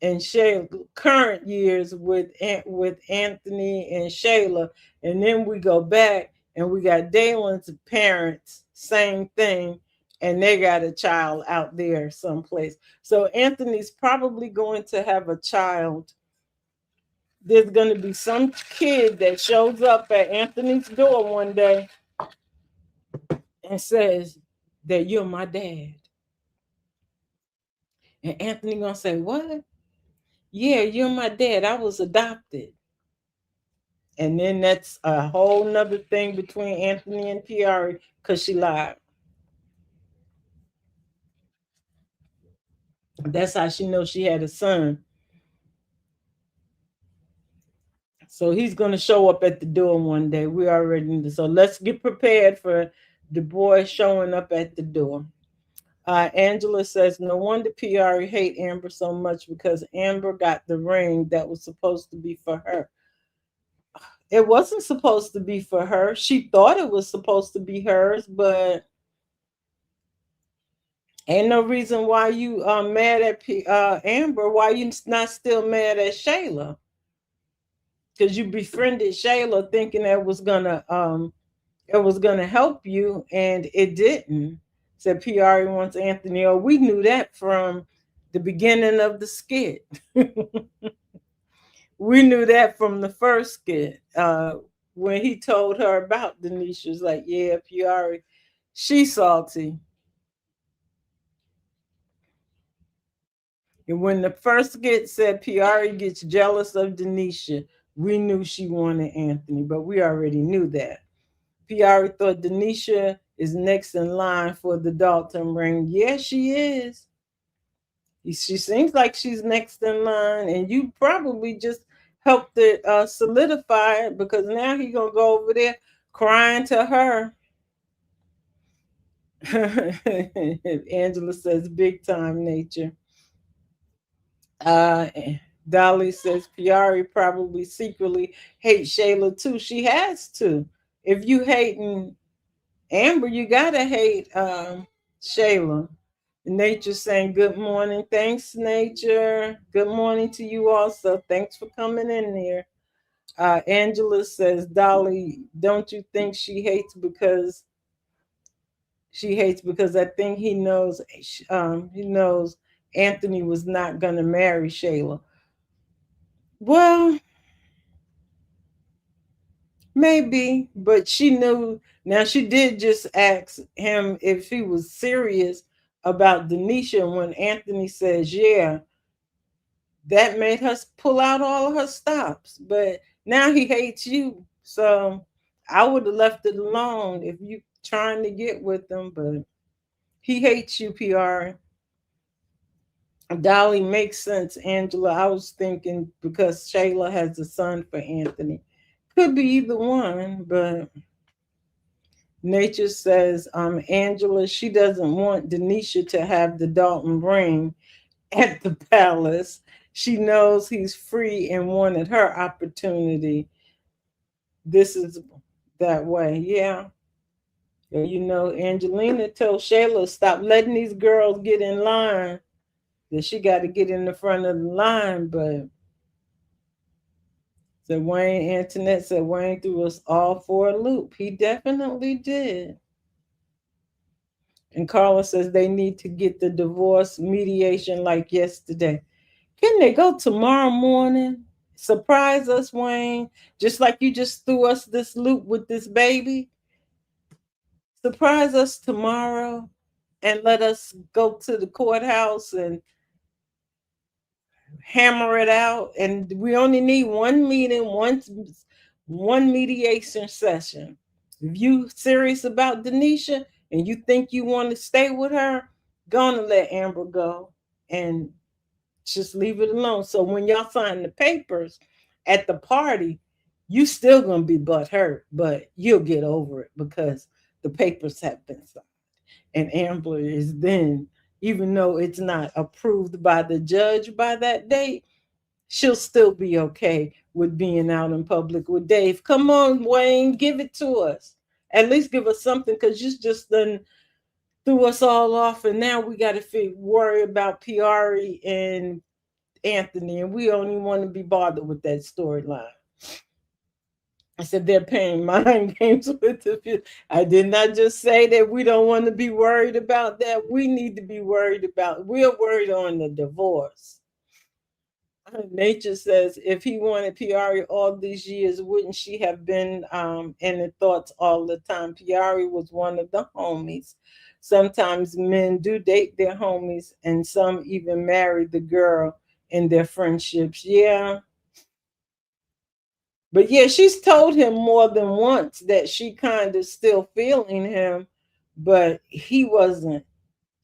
and Shayla, current years with Anthony and Shayla, and then we go back and we got Dalen's parents, same thing, and they got a child out there someplace. So Anthony's probably going to have a child. There's going to be some kid that shows up at Anthony's door one day and says that you're my dad. And Anthony gonna say, what? Yeah, you're my dad. I was adopted. And then that's a whole nother thing between Anthony and Piari because she lied. That's how she knows she had a son. So he's going to show up at the door one day. We already know. So let's get prepared for the boy showing up at the door. Angela says, no wonder PR hate Amber so much because Amber got the ring that was supposed to be for her. It wasn't supposed to be for her. She thought it was supposed to be hers, but ain't no reason why you mad at Amber. Why you not still mad at Shayla? Because you befriended Shayla thinking it was gonna help you, and it didn't. Said PR wants Anthony. Oh, we knew that from the beginning of the skit. We knew that from the first skit. When he told her about Denise, she was like, "Yeah, PR, she's salty." And when the first skit said Piari gets jealous of Denisha, we knew she wanted Anthony, but we already knew that. Piari thought Denisha is next in line for the Dalton ring. Yeah, she is. She seems like she's next in line, and you probably just helped it solidify it because now he's gonna go over there crying to her. Angela says, "Big time nature." Uh, Dolly says Piari probably secretly hates Shayla too. She has to. If you hating Amber, you gotta hate Shayla. Nature saying good morning. Thanks, Nature. Good morning to you also. Thanks for coming in there. Angela says, Dolly, don't you think she hates because I think he knows Anthony was not gonna marry Shayla. Well, maybe, but she knew. Now she did just ask him if he was serious about Denisha. And when Anthony says, "Yeah," that made her pull out all of her stops. But now he hates you, so I would have left it alone if you trying to get with him. But he hates you, PR. Dolly makes sense, Angela. I was thinking because Shayla has a son for Anthony. Could be either one, but Nature says, Angela, she doesn't want Denisha to have the Dalton ring at the palace. She knows he's free and wanted her opportunity. This is that way. Yeah. You know, Angelina told Shayla, stop letting these girls get in line, that she got to get in the front of the line. But said Wayne, Antoinette said Wayne threw us all for a loop. He definitely did. And Carla says they need to get the divorce mediation like yesterday. Can they go tomorrow morning? Surprise us, Wayne. Just like you just threw us this loop with this baby. Surprise us tomorrow and let us go to the courthouse and hammer it out. And we only need one meeting, one mediation session. If you serious about Denisha and you think you want to stay with her, gonna let Amber go and just leave it alone. So when y'all sign the papers at the party, you still gonna be butthurt, but you'll get over it because the papers have been signed. And Amber is then, even though it's not approved by the judge by that date, she'll still be okay with being out in public with Dave. Come on, Wayne, give it to us. At least give us something because you just done threw us all off, and now we got to worry about Piari and Anthony, and we don't even want to be bothered with that storyline. I said they're playing mind games with the. I did not just say that we don't want to be worried about that. We need to be worried about. We're worried on the divorce. Nature says if he wanted Piari all these years, wouldn't she have been in the thoughts all the time? Piari was one of the homies. Sometimes men do date their homies, and some even marry the girl in their friendships. Yeah, but yeah, she's told him more than once that she kind of still feeling him, but he wasn't.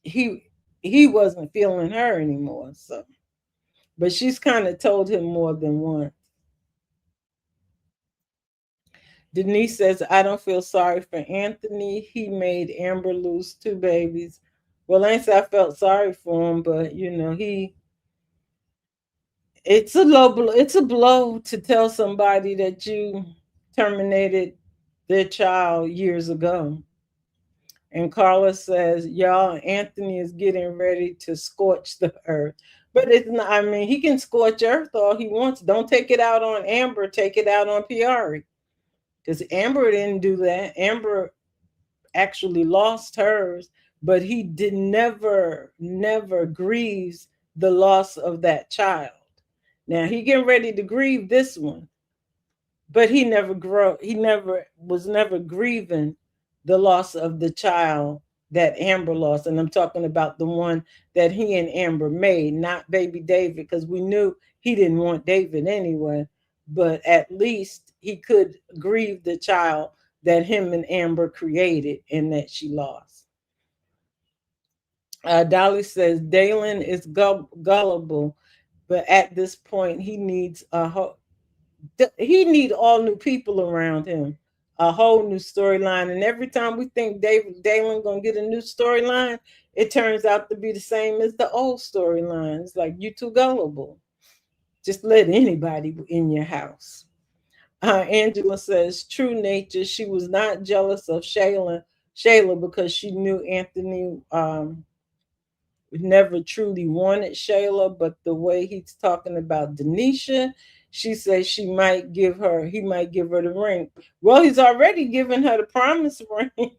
He he wasn't feeling her anymore. So, but she's kind of told him more than once. Denise says, I don't feel sorry for Anthony. He made Amber lose two babies. Well, I ain't say I felt sorry for him, but it's a low blow. It's a blow to tell somebody that you terminated their child years ago. And Carla says, y'all, Anthony is getting ready to scorch the earth. But it's not, I mean, he can scorch earth all he wants. Don't take it out on Amber, take it out on Piari. Because Amber didn't do that. Amber actually lost hers, but he did never grieves the loss of that child. Now he getting ready to grieve this one, but he never grieving the loss of the child that Amber lost. And I'm talking about the one that he and Amber made, not baby David, because we knew he didn't want David anyway. But at least he could grieve the child that him and Amber created and that she lost. Dolly says Dalen is gullible, but at this point he need all new people around him, a whole new storyline. And every time we think Dalen gonna get a new storyline, it turns out to be the same as the old storyline. It's like you too gullible. Just let anybody in your house. Angela says, true nature. She was not jealous of Shayla because she knew Anthony never truly wanted Shayla, but the way he's talking about Denisha, she says he might give her the ring. Well, he's already given her the promise ring.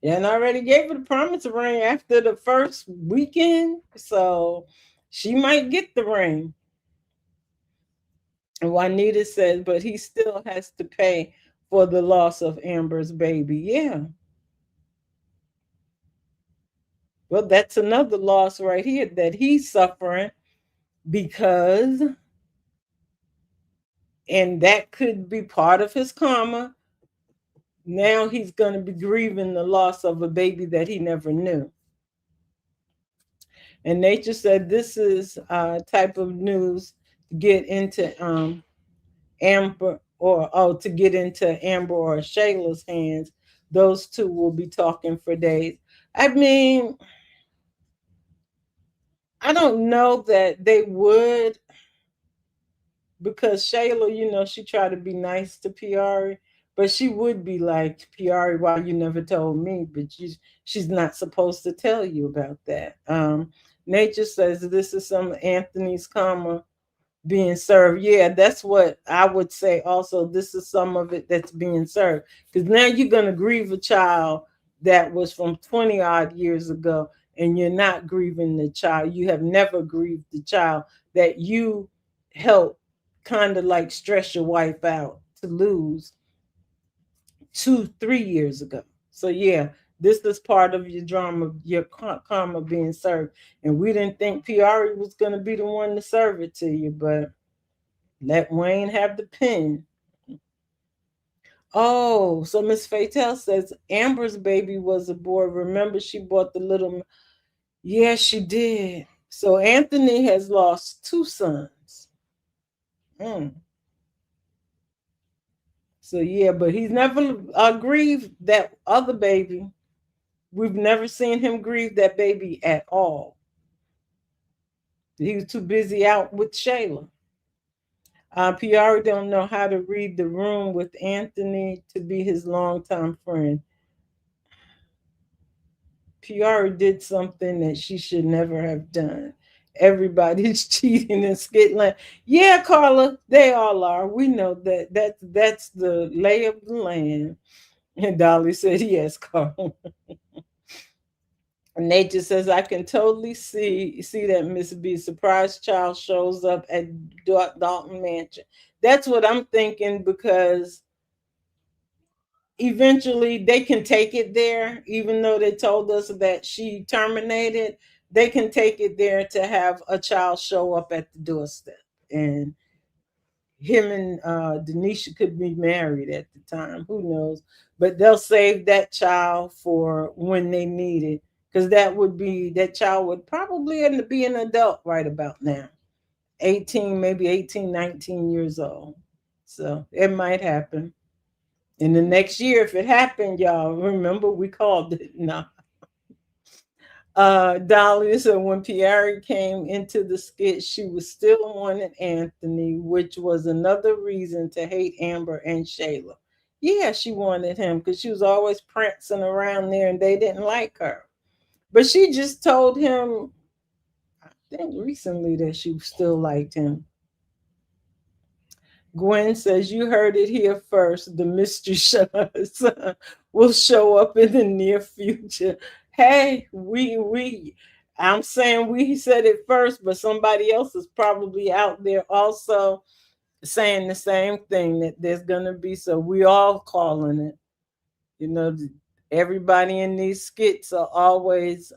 And already gave her the promise ring after the first weekend. So she might get the ring. And Juanita says, but he still has to pay for the loss of Amber's baby. Yeah. Well, that's another loss right here that he's suffering because, and that could be part of his karma. Now he's going to be grieving the loss of a baby that he never knew. And Nature said this is type of news to get into Amber to get into Amber or Shayla's hands. Those two will be talking for days. I mean, I don't know that they would, because Shayla, she tried to be nice to Piari, but she would be like, Piari, why you never told me? But she's not supposed to tell you about that. Nature says this is some Anthony's karma being served. Yeah, that's what I would say. Also, this is some of it that's being served, because now you're going to grieve a child that was from 20 odd years ago, and you're not grieving the child. You have never grieved the child that you helped kind of like stress your wife out to lose 2-3 years ago. So yeah, this is part of your drama, your karma being served. And we didn't think Piari was going to be the one to serve it to you, but let Wayne have the pen. Oh, so Miss Fatel says Amber's baby was a boy. Remember, she bought the little. Yeah, she did. So Anthony has lost two sons. Mm. So yeah, but he's never grieved that other baby. We've never seen him grieve that baby at all. He was too busy out with Shayla. Piari don't know how to read the room with Anthony to be his longtime friend. Piari did something that she should never have done. Everybody's cheating and skitling. Yeah, Carla, they all are. We know that. That's the lay of the land. And Dolly said, yes, Carla. Nature says, I can totally see that Miss B surprise child shows up at Dalton Mansion. That's what I'm thinking, because eventually they can take it there, even though they told us that she terminated. They can take it there to have a child show up at the doorstep, and him and Denisha could be married at the time. Who knows? But they'll save that child for when they need it, because that child would probably end up being an adult right about now, 18, maybe 18, 19 years old. So it might happen. In the next year, if it happened, y'all remember we called it. No. Dolly said when Pierre came into the skit, she was still wanting Anthony, which was another reason to hate Amber and Shayla. Yeah, she wanted him because she was always prancing around there and they didn't like her. But she just told him, I think recently, that she still liked him. Gwen says, you heard it here first. The mystery shows will show up in the near future. Hey, I'm saying we said it first, but somebody else is probably out there also saying the same thing that there's going to be. So we all calling it. You know, everybody in these skits are always,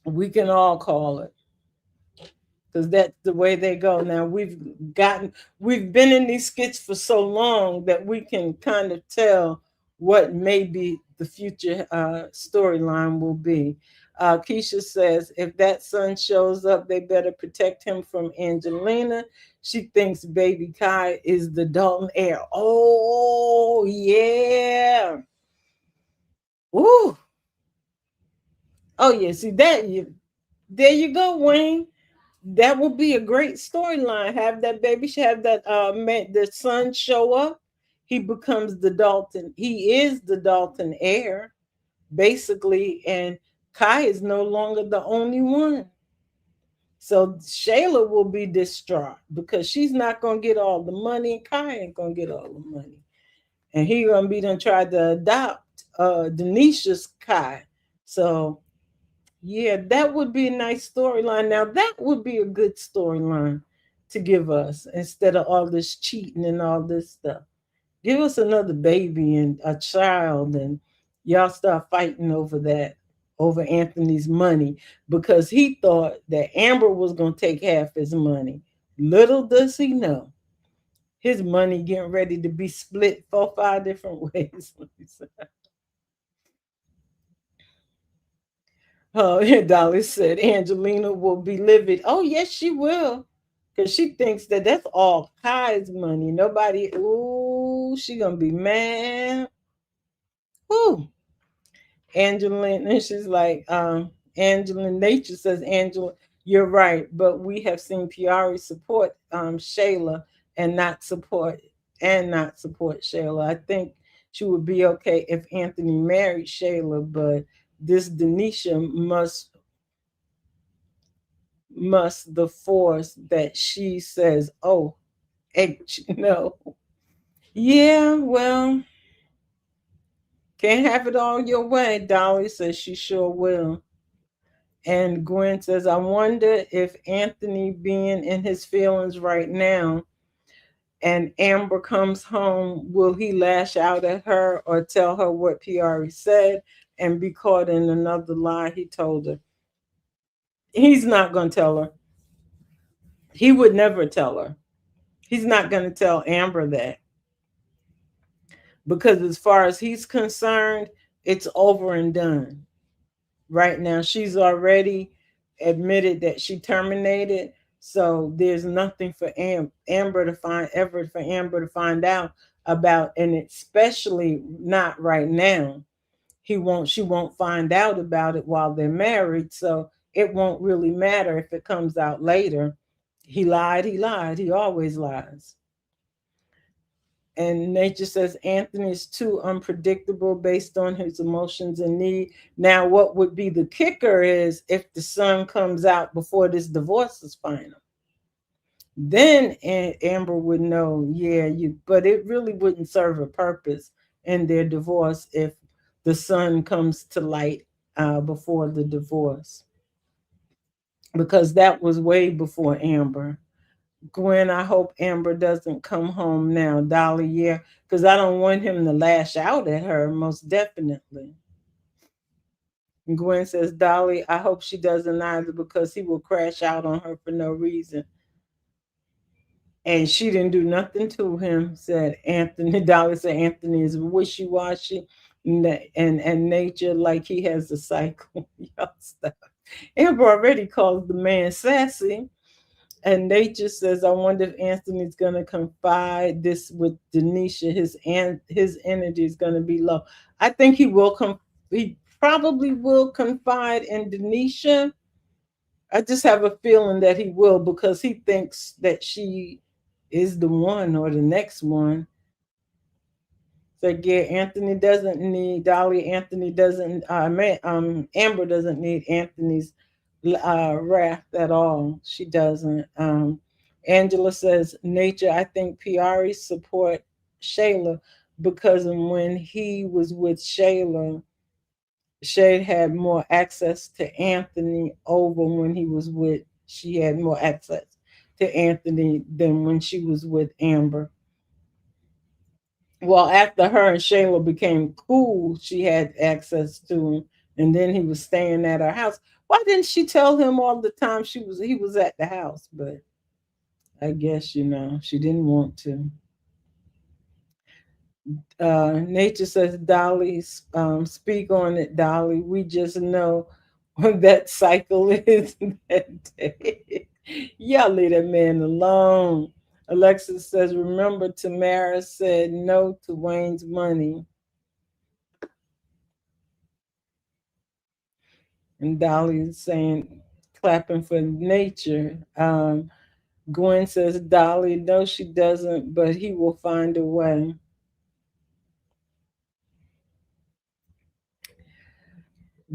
we can all call it because that's the way they go. Now we've been in these skits for so long that we can kind of tell what maybe the future storyline will be. Keisha says if that son shows up, they better protect him from Angelina. She thinks baby Kai is the Dalton heir. Oh yeah. Ooh. Oh yeah. See that you. There you go, Wayne. That would be a great storyline. Have that baby, have that man, the son show up. He becomes the Dalton. He is the Dalton heir, basically, and Kai is no longer the only one. So Shayla will be distraught because she's not gonna get all the money, and Kai ain't gonna get all the money, and he gonna be done tried to adopt Denisha's Kai. So yeah, that would be a nice storyline. Now that would be a good storyline to give us instead of all this cheating and all this stuff. Give us another baby and a child, and y'all start fighting over that, over Anthony's money, because he thought that Amber was going to take half his money. Little does he know, his money getting ready to be split 4, 5 different ways. Oh, Dolly said Angelina will be livid. Oh, yes, she will. Because she thinks that that's all Kai's money. Nobody, ooh, she going to be mad. Ooh. Angelina, and she's like, Angela Nature says, Angela, you're right, but we have seen Piari support Shayla and not support Shayla. I think she would be okay if Anthony married Shayla, but this Denisha must the force that she says, oh, H, no. Yeah, well, can't have it all your way. Dolly says she sure will. And Gwen says, I wonder if Anthony being in his feelings right now and Amber comes home, will he lash out at her or tell her what Piari said and be caught in another lie he told her? He's not going to tell her. He would never tell her. He's not going to tell Amber that because, as far as he's concerned, it's over and done. Right now, she's already admitted that she terminated. So there's nothing for Amber to find out about, and especially not right now. She won't find out about it while they're married. So it won't really matter if it comes out later. He lied, he always lies. And Nature says Anthony is too unpredictable based on his emotions and need. Now, what would be the kicker is if the son comes out before this divorce is final. Then Amber would know, yeah, but it really wouldn't serve a purpose in their divorce if the son comes to light before the divorce, because that was way before Amber. Gwen, I hope Amber doesn't come home now. Dolly, yeah, because I don't want him to lash out at her, most definitely. Gwen says, Dolly, I hope she doesn't either because he will crash out on her for no reason. And she didn't do nothing to him, said Anthony. Dolly said Anthony is wishy washy. and nature like he has a cycle. Y'all stop. Amber already calls the man sassy. And nature says, I wonder if Anthony's gonna confide this with Denisha. His energy is gonna be low. I think he will come. He probably will confide in Denisha. I just have a feeling that he will because he thinks that she is the one or the next one. So yeah, Anthony doesn't need Dolly. Anthony doesn't. Amber doesn't need Anthony's wrath at all. She doesn't. Angela says, "Nature. I think Piari support Shayla because when he was with Shayla, Shay had more access to Anthony over when he was with. She had more access to Anthony than when she was with Amber." Well, after her and Shayla became cool, she had access to him, and then he was staying at her house. Why didn't she tell him all the time he was at the house? But I guess she didn't want to. Nature says, Dolly, speak on it, Dolly. We just know what that cycle is that day. Y'all leave that man alone. Alexis says, remember Tamara said no to Wayne's money. And Dolly is saying, clapping for nature. Gwen says, Dolly, no, she doesn't, but he will find a way.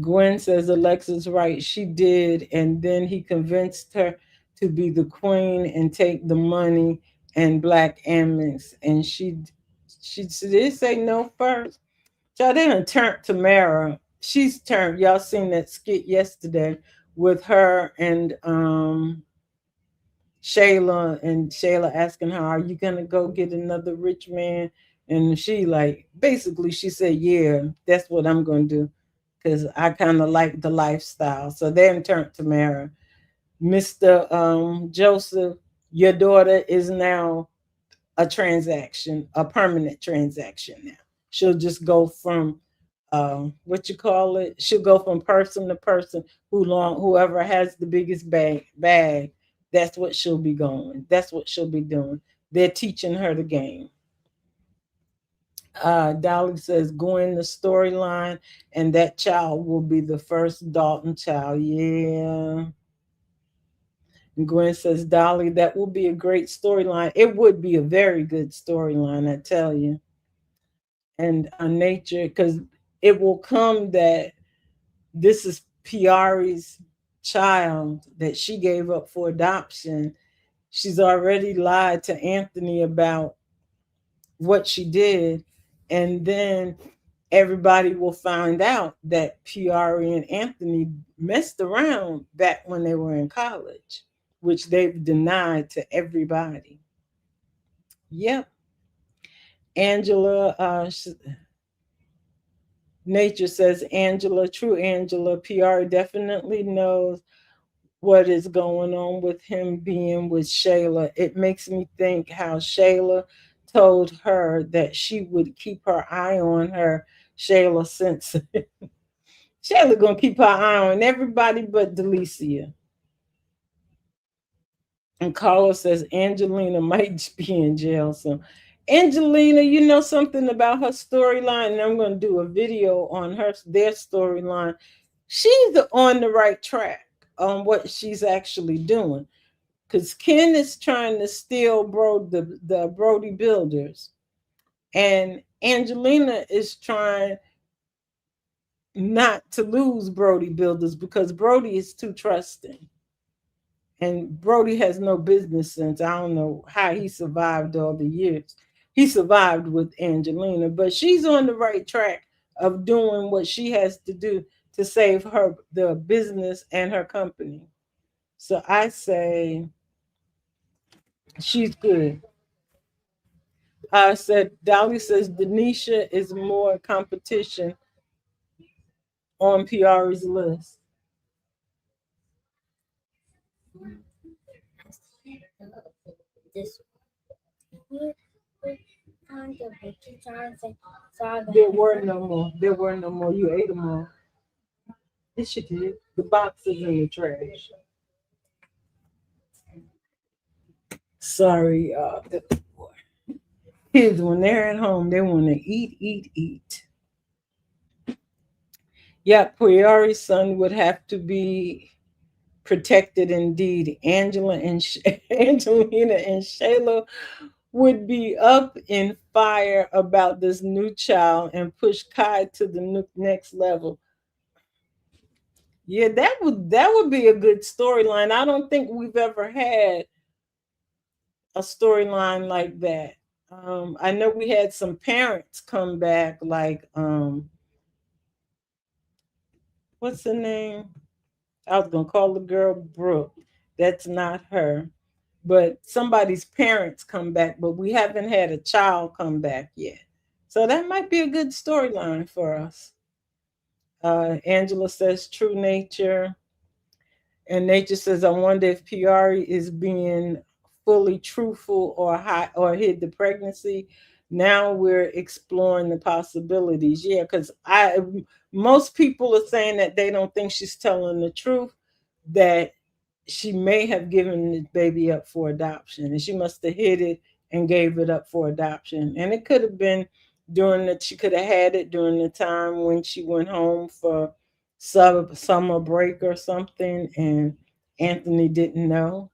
Gwen says, Alexa's right. She did. And then he convinced her to be the queen and take the money and black Amex. And she did say no first. So they done turned Tamara. She's turned. Y'all seen that skit yesterday with her and Shayla asking her, "Are you gonna go get another rich man?" And she like basically she said, "Yeah, that's what I'm gonna do." Because I kind of like the lifestyle. So then turned Tamara. Mr. Joseph, your daughter is now a transaction, a permanent transaction now. She'll just go from what you call it? She'll go from person to person. Whoever has the biggest bag, that's what she'll be going. That's what she'll be doing. They're teaching her the game. Dolly says, go in the storyline, and that child will be the first Dalton child. Yeah. And Gwen says, Dolly, that will be a great storyline. It would be a very good storyline, I tell you. And nature, because it will come that this is Piari's child that she gave up for adoption. She's already lied to Anthony about what she did. And then everybody will find out that Piari and Anthony messed around back when they were in college, which they've denied to everybody. Yep. Angela, Nature says, Angela, true Angela, PR definitely knows what is going on with him being with Shayla. It makes me think how Shayla told her that she would keep her eye on her. Shayla since Shayla gonna keep her eye on everybody but Delicia. And Carlos says Angelina might be in jail. So Angelina, you know something about her storyline, and I'm gonna do a video on their storyline. She's on the right track on what she's actually doing. Because Ken is trying to steal the Brody builders. And Angelina is trying not to lose Brody builders because Brody is too trusting. And Brody has no business sense. I don't know how he survived all the years. He survived with Angelina, but she's on the right track of doing what she has to do to save the business and her company. So I say she's good. I said Dolly says Denisha is more competition on PR's list. There were no more. There were no more. You ate them all. Yes, you did. The box is in the trash. Sorry, the kids, when they're at home, they want to eat, eat, eat. Yeah, Priori's son would have to be protected indeed. Angelina and Shayla would be up in fire about this new child and push Kai to the next level. Yeah, that would be a good storyline. I don't think we've ever had a storyline like that. I know we had some parents come back, like what's the name? I was gonna call the girl Brooke. That's not her. But somebody's parents come back, but we haven't had a child come back yet. So that might be a good storyline for us. Angela says true nature. And nature says, I wonder if Piari is being fully truthful or hid the pregnancy. Now we're exploring the possibilities. Yeah, because I most people are saying that they don't think she's telling the truth, that she may have given the baby up for adoption, and she must have hid it and gave it up for adoption. And it could have been during that she could have had it during the time when she went home for summer break or something, and Anthony didn't know.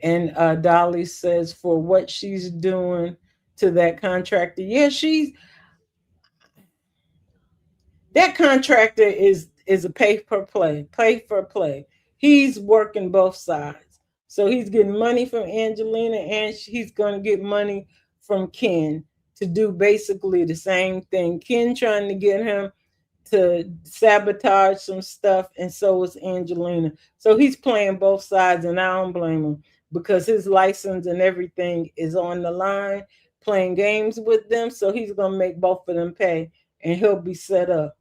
And Dolly says for what she's doing to that contractor, yeah, she's that contractor is a pay for play. He's working both sides. So he's getting money from Angelina, and he's going to get money from Ken to do basically the same thing. Ken trying to get him to sabotage some stuff, and so is Angelina. So he's playing both sides, and I don't blame him because his license and everything is on the line, playing games with them. So he's going to make both of them pay, and he'll be set up.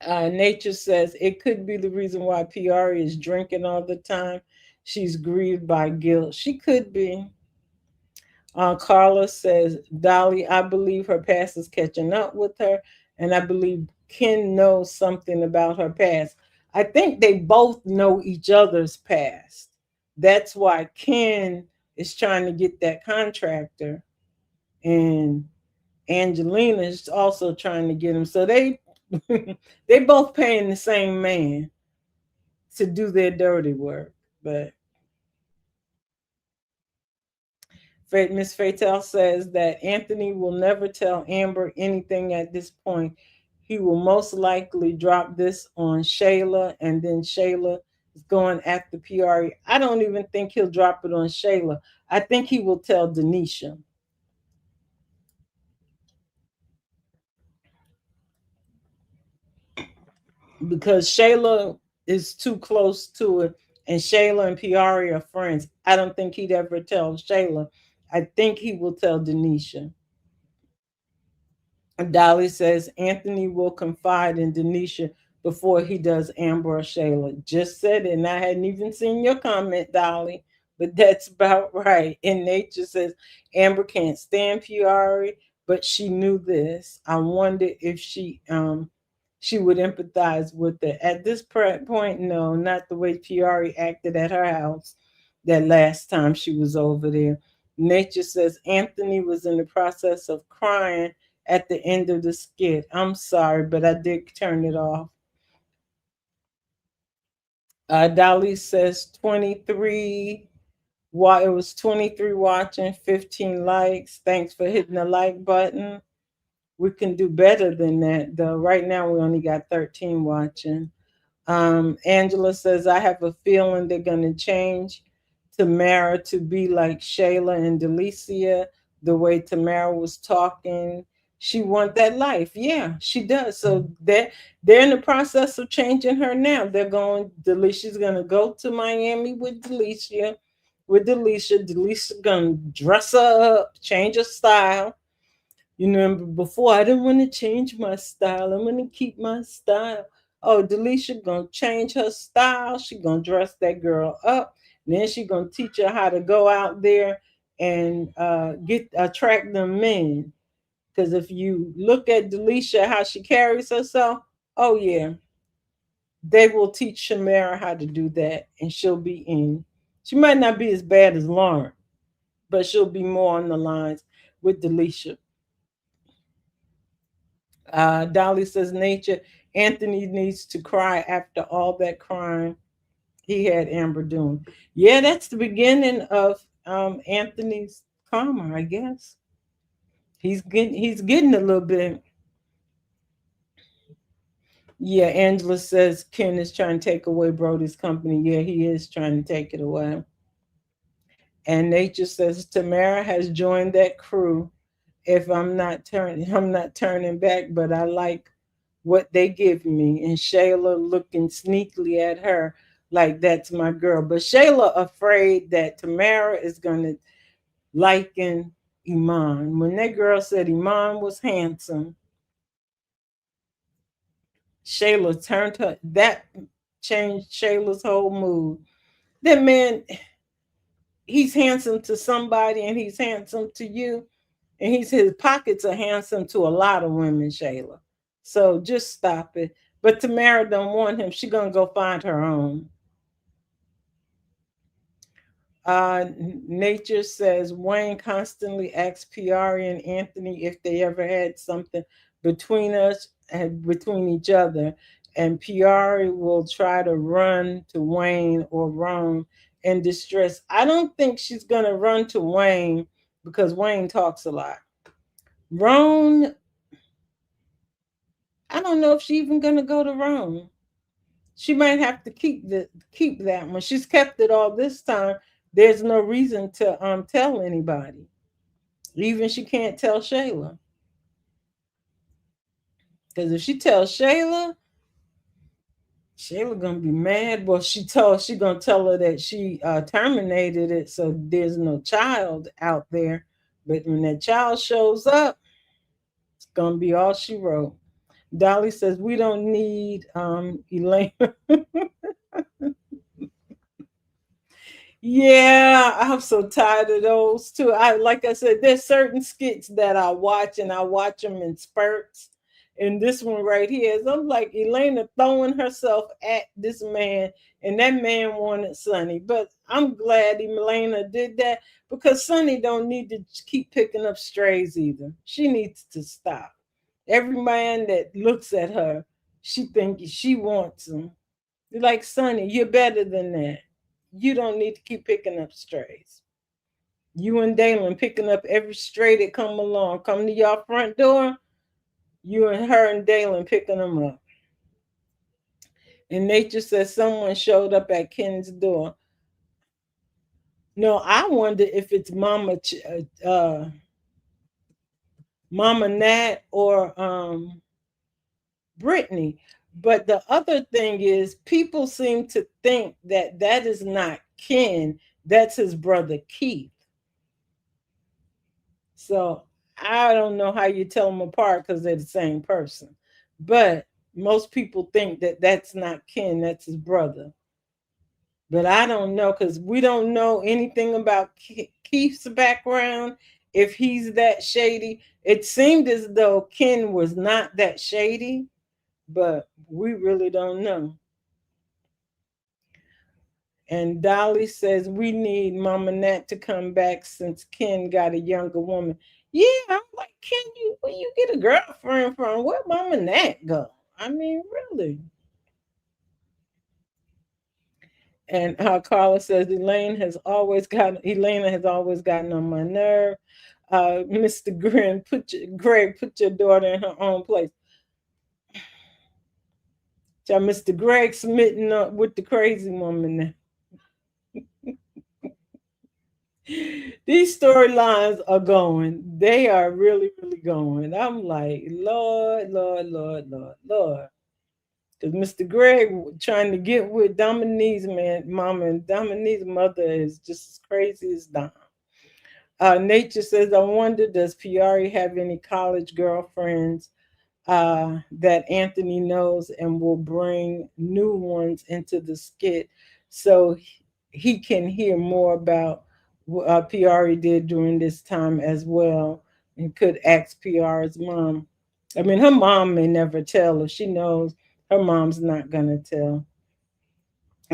Nature says it could be the reason why PR is drinking all the time. She's grieved by guilt. She could be. Carla says, Dolly, I believe her past is catching up with her, and I believe Ken knows something about her past. I think they both know each other's past. That's why Ken is trying to get that contractor, and Angelina is also trying to get him. So they they both paying the same man to do their dirty work. But Miss Fatal says that Anthony will never tell Amber anything at this point. He will most likely drop this on Shayla, and then Shayla is going after PRE. I don't even think he'll drop it on Shayla. I think he will tell Denisha, because Shayla is too close to it, and Shayla and Piari are friends. I don't think he'd ever tell Shayla. I think he will tell Denisha. Dolly says Anthony will confide in Denisha before he does Amber or Shayla. Just said it, and I hadn't even seen your comment, Dolly, but that's about right. And Nature says Amber can't stand Piari, but she knew this. I wonder if she would empathize with it. At this point, no, not the way Piari acted at her house that last time she was over there. Nature says Anthony was in the process of crying at the end of the skit. I'm sorry, but I did turn it off. Dolly says 23. It was 23 watching, 15 likes. Thanks for hitting the like button. We can do better than that, though. Right now, we only got 13 watching. Angela says, I have a feeling they're going to change Tamara to be like Shayla and Delicia, the way Tamara was talking. She want that life. Yeah, she does. So they're in the process of changing her now. Delicia's going to go to Miami with Delicia. Delicia's going to dress her up, change her style. You know, before I didn't want to change my style. I'm going to keep my style. Oh, Delisha gonna change her style. She gonna dress that girl up. And then she gonna teach her how to go out there and get attract them men. Because if you look at Delisha how she carries herself, oh yeah, they will teach Shamara how to do that, and she'll be in. She might not be as bad as Lauren, but she'll be more on the lines with Delisha. Dolly says, Nature, Anthony needs to cry after all that crying he had Amber doing. Yeah, that's the beginning of Anthony's karma, I guess. He's getting a little bit. Yeah, Angela says Ken is trying to take away Brody's company. Yeah, he is trying to take it away. And Nature says Tamara has joined that crew. If I'm not turning back, but I like what they give me. And Shayla looking sneakily at her like that's my girl. But Shayla afraid that Tamara is gonna liken Iman. When that girl said Iman was handsome, Shayla turned her that changed Shayla's whole mood. That man, he's handsome to somebody and he's handsome to you. And his pockets are handsome to a lot of women, Shayla. So just stop it. But Tamara don't want him. She gonna go find her own. Uh, Nature says Wayne constantly asks Piari and Anthony if they ever had something between us and between each other. And Piari will try to run to Wayne or Rome in distress. I don't think she's gonna run to Wayne because Wayne talks a lot. Roan, I don't know if she's even gonna go to Rome. She might have to keep that one. She's kept it all this time. There's no reason to tell anybody. Even she can't tell Shayla. Because if she tells Shayla, Shayla gonna be mad. Well, she gonna tell her that she terminated it, so there's no child out there. But when that child shows up, it's gonna be all she wrote. Dolly says we don't need Elaine. Yeah, I'm so tired of those too. Like I said, there's certain skits that I watch and I watch them in spurts. And this one right here is I'm like Elena throwing herself at this man, and that man wanted Sonny. But I'm glad Elena did that because Sonny don't need to keep picking up strays either. She needs to stop. Every man that looks at her, she thinks she wants him. Like Sonny, you're better than that. You don't need to keep picking up strays. You and Dalen picking up every stray that come along, come to your front door. You and her and Dalen picking them up. And Nature says someone showed up at Ken's door. No, I wonder if it's Mama Nat or Brittany. But the other thing is, people seem to think that that is not Ken. That's his brother Keith. So I don't know how you tell them apart because they're the same person. But most people think that that's not Ken, that's his brother. But I don't know because we don't know anything about Keith's background. If he's that shady, it seemed as though Ken was not that shady, but we really don't know. And Dolly says we need Mama Nat to come back since Ken got a younger woman. Yeah, I'm like, Ken, where you get a girlfriend from? Where Mama Nat go? I mean, really. And Carla says Elena has always gotten on my nerve. Mr. Greg, put your daughter in her own place. So Mr. Greg smitten up with the crazy woman now. These storylines are going. They are really, really going. I'm like, Lord, Lord, Lord, Lord, Lord. Because Mr. Greg trying to get with Dominique's mama, and Dominique's mother is just as crazy as Dom. Nature says, I wonder, does Piari have any college girlfriends? that Anthony knows and will bring new ones into the skit so he can hear more about what Piari did during this time as well and could ask Piari's mom. I mean, her mom may never tell. If she knows, her mom's not going to tell.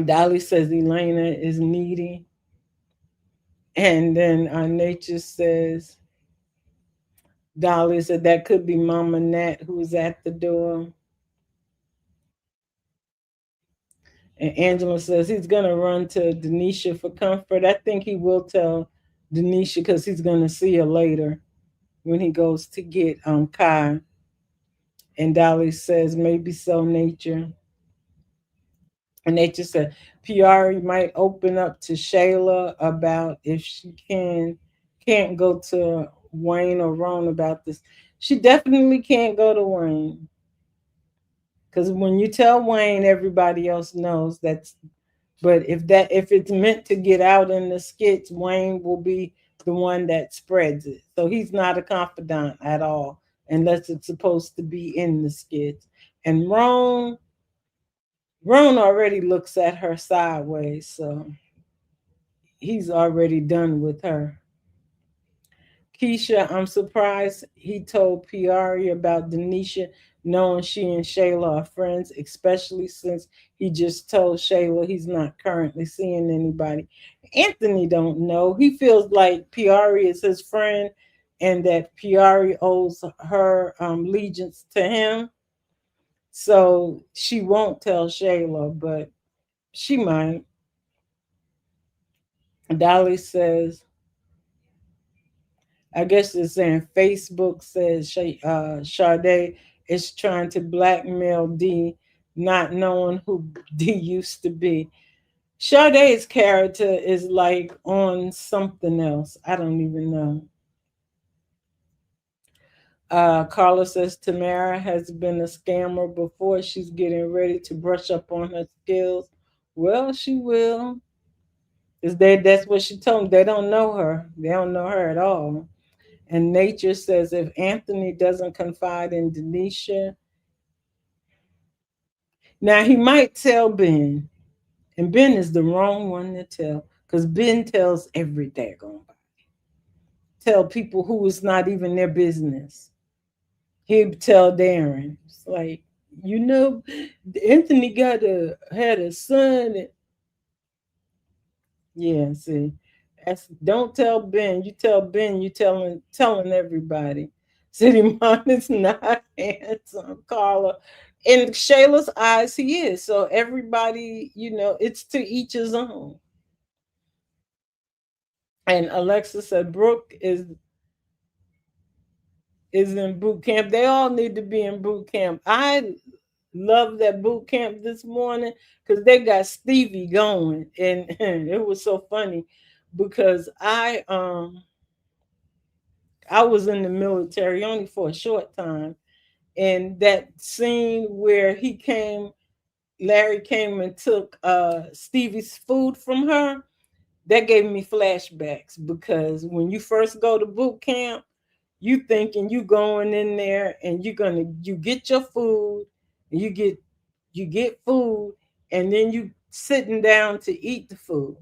Dolly says Elena is needy. And then Nature says, Dolly said that could be Mama Nat who's at the door. And Angela says he's going to run to Denisha for comfort. I think he will tell Denisha because he's going to see her later when he goes to get Kai. And Dolly says, maybe so, Nature. And Nature said, Piari might open up to Shayla about if she can't go to Wayne or Ron about this. She definitely can't go to Wayne. Because when you tell Wayne, everybody else knows that's. But if it's meant to get out in the skits, Wayne will be the one that spreads it. So he's not a confidant at all, unless it's supposed to be in the skits. And Ron already looks at her sideways, so he's already done with her. Keisha, I'm surprised he told Piari about Denisha knowing she and Shayla are friends, especially since he just told Shayla he's not currently seeing anybody. Anthony don't know. He feels like Piari is his friend and that Piari owes her allegiance to him. So she won't tell Shayla, but she might. Dolly says, I guess it's saying Facebook says Sade is trying to blackmail D, not knowing who D used to be. Sade's character is like on something else. I don't even know. Carla says Tamara has been a scammer before. She's getting ready to brush up on her skills. Well, she will. That's what she told them. They don't know her. They don't know her at all. And Nature says if Anthony doesn't confide in Denisha, now he might tell Ben, and Ben is the wrong one to tell because Ben tells every daggone body. Tell people who is not even their business. He'd tell Darren, it's like, you know, Anthony had a son. Yeah, see, don't tell Ben. You tell Ben. You telling everybody. City Mom is not handsome, Carla. In Shayla's eyes, he is. So everybody, it's to each his own. And Alexa said Brooke is in boot camp. They all need to be in boot camp. I love that boot camp this morning because they got Stevie going, and it was so funny because I was in the military only for a short time, and that scene where Larry came and took Stevie's food from her, that gave me flashbacks because when you first go to boot camp, you thinking you going in there and you get your food, and you get food, and then you sitting down to eat the food,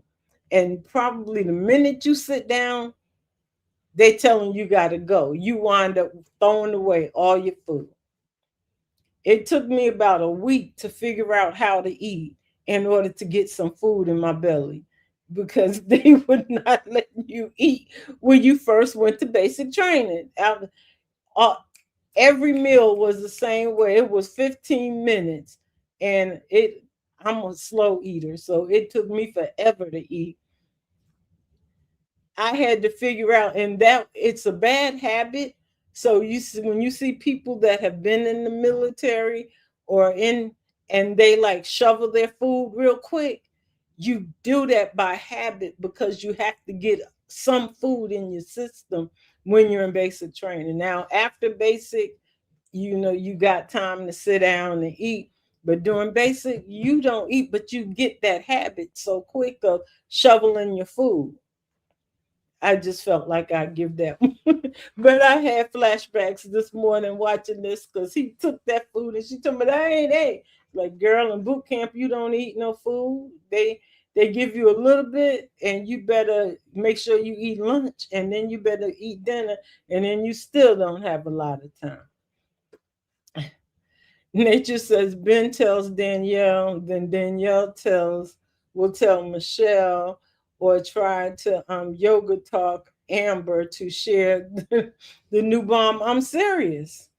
and probably the minute you sit down, they telling you got to go. You wind up throwing away all your food. It took me about a week to figure out how to eat in order to get some food in my belly because they would not let you eat when you first went to basic training. Uh, every meal was the same way. It was 15 minutes, and I'm a slow eater, so it took me forever to eat. I had to figure out, and that it's a bad habit. So when you see people that have been in the military or and they like shovel their food real quick, you do that by habit because you have to get some food in your system when you're in basic training. Now, after basic, you got time to sit down and eat. But during basic, you don't eat, but you get that habit so quick of shoveling your food. I just felt like I'd give that. But I had flashbacks this morning watching this because he took that food and she told me that I ain't ate. Like, girl, in boot camp, you don't eat no food. They give you a little bit and you better make sure you eat lunch and then you better eat dinner and then you still don't have a lot of time. Nature says Ben tells Danielle, then Danielle will tell Michelle, or try to yoga talk Amber to share the new bomb. I'm serious.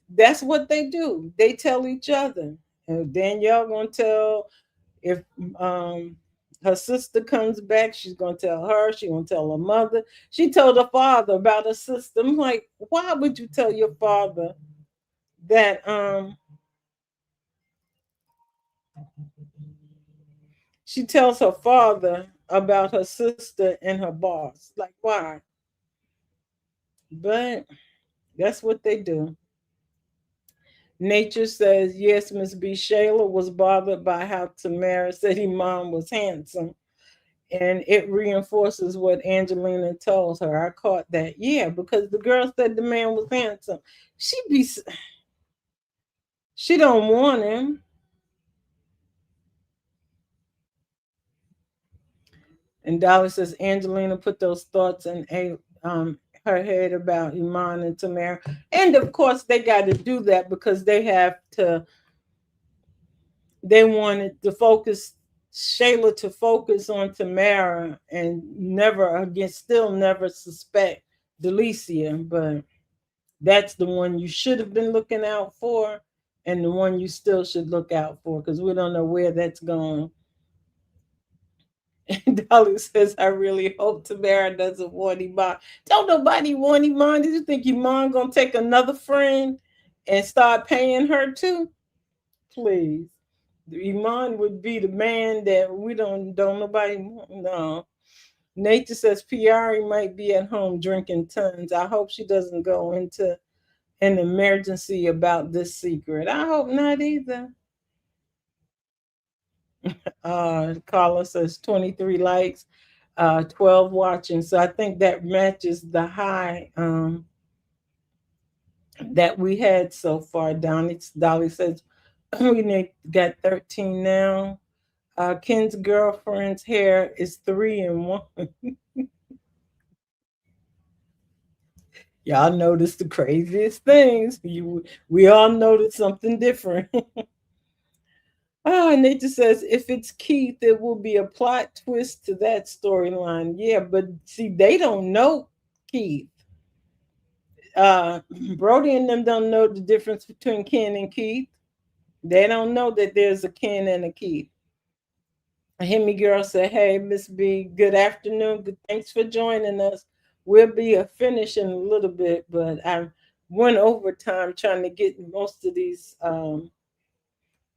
That's what they do. They tell each other. And Danielle gonna tell if um her sister comes back, she's gonna tell her, she's gonna tell her mother. She told her father about her sister. I'm like, why would you tell your father that she tells her father about her sister and her boss. Like, why? But that's what they do. Nature says, yes, Miss B. Shayla was bothered by how Tamara said his mom was handsome. And it reinforces what Angelina tells her. I caught that. Yeah, because the girl said the man was handsome. She be, she don't want him. And Dolly says Angelina put those thoughts in her head about Iman and Tamara. And of course, they got to do that because they wanted to focus, Shayla to focus on Tamara and never, again, still never suspect Delicia. But that's the one you should have been looking out for and the one you still should look out for because we don't know where that's going. And Dolly says, I really hope Tamara doesn't want Iman. Don't nobody want Iman. Did you think Iman gonna take another friend and start paying her too? Please. Iman would be the man that we don't nobody want. No. Nature says Piari might be at home drinking tons. I hope she doesn't go into an emergency about this secret. I hope not either. Carla says 23 likes, 12 watching. So I think that matches the high that we had so far. Dolly says we got 13 now. Ken's girlfriend's hair is 3 in 1. Y'all noticed the craziest things. We all noticed something different. Nature says if it's Keith, it will be a plot twist to that storyline. Yeah, but see, they don't know Keith. Uh, Brody and them don't know the difference between Ken and Keith. They don't know that there's a Ken and a Keith. A Hemi girl said, "Hey, Miss B, good afternoon. Good, thanks for joining us. We'll be finishing a little bit, but I went overtime trying to get most of these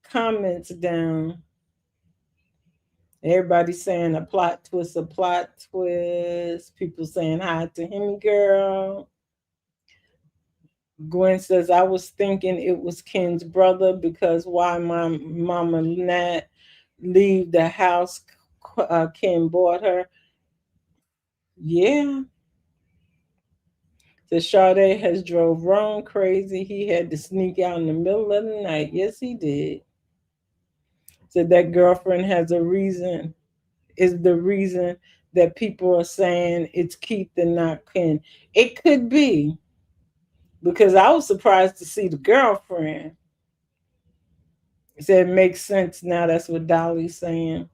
comments down. Everybody saying a plot twist, a plot twist. People saying hi to Hemi girl. Gwen says, I was thinking it was Ken's brother because why my mama Nat leave the house Ken bought her. Yeah. The Sade has drove Ron crazy. He had to sneak out in the middle of the night. Yes, he did. Said that girlfriend has a reason, is the reason that people are saying it's Keith and not Ken. It could be because I was surprised to see the girlfriend. Said it makes sense now. That's what Dolly's saying.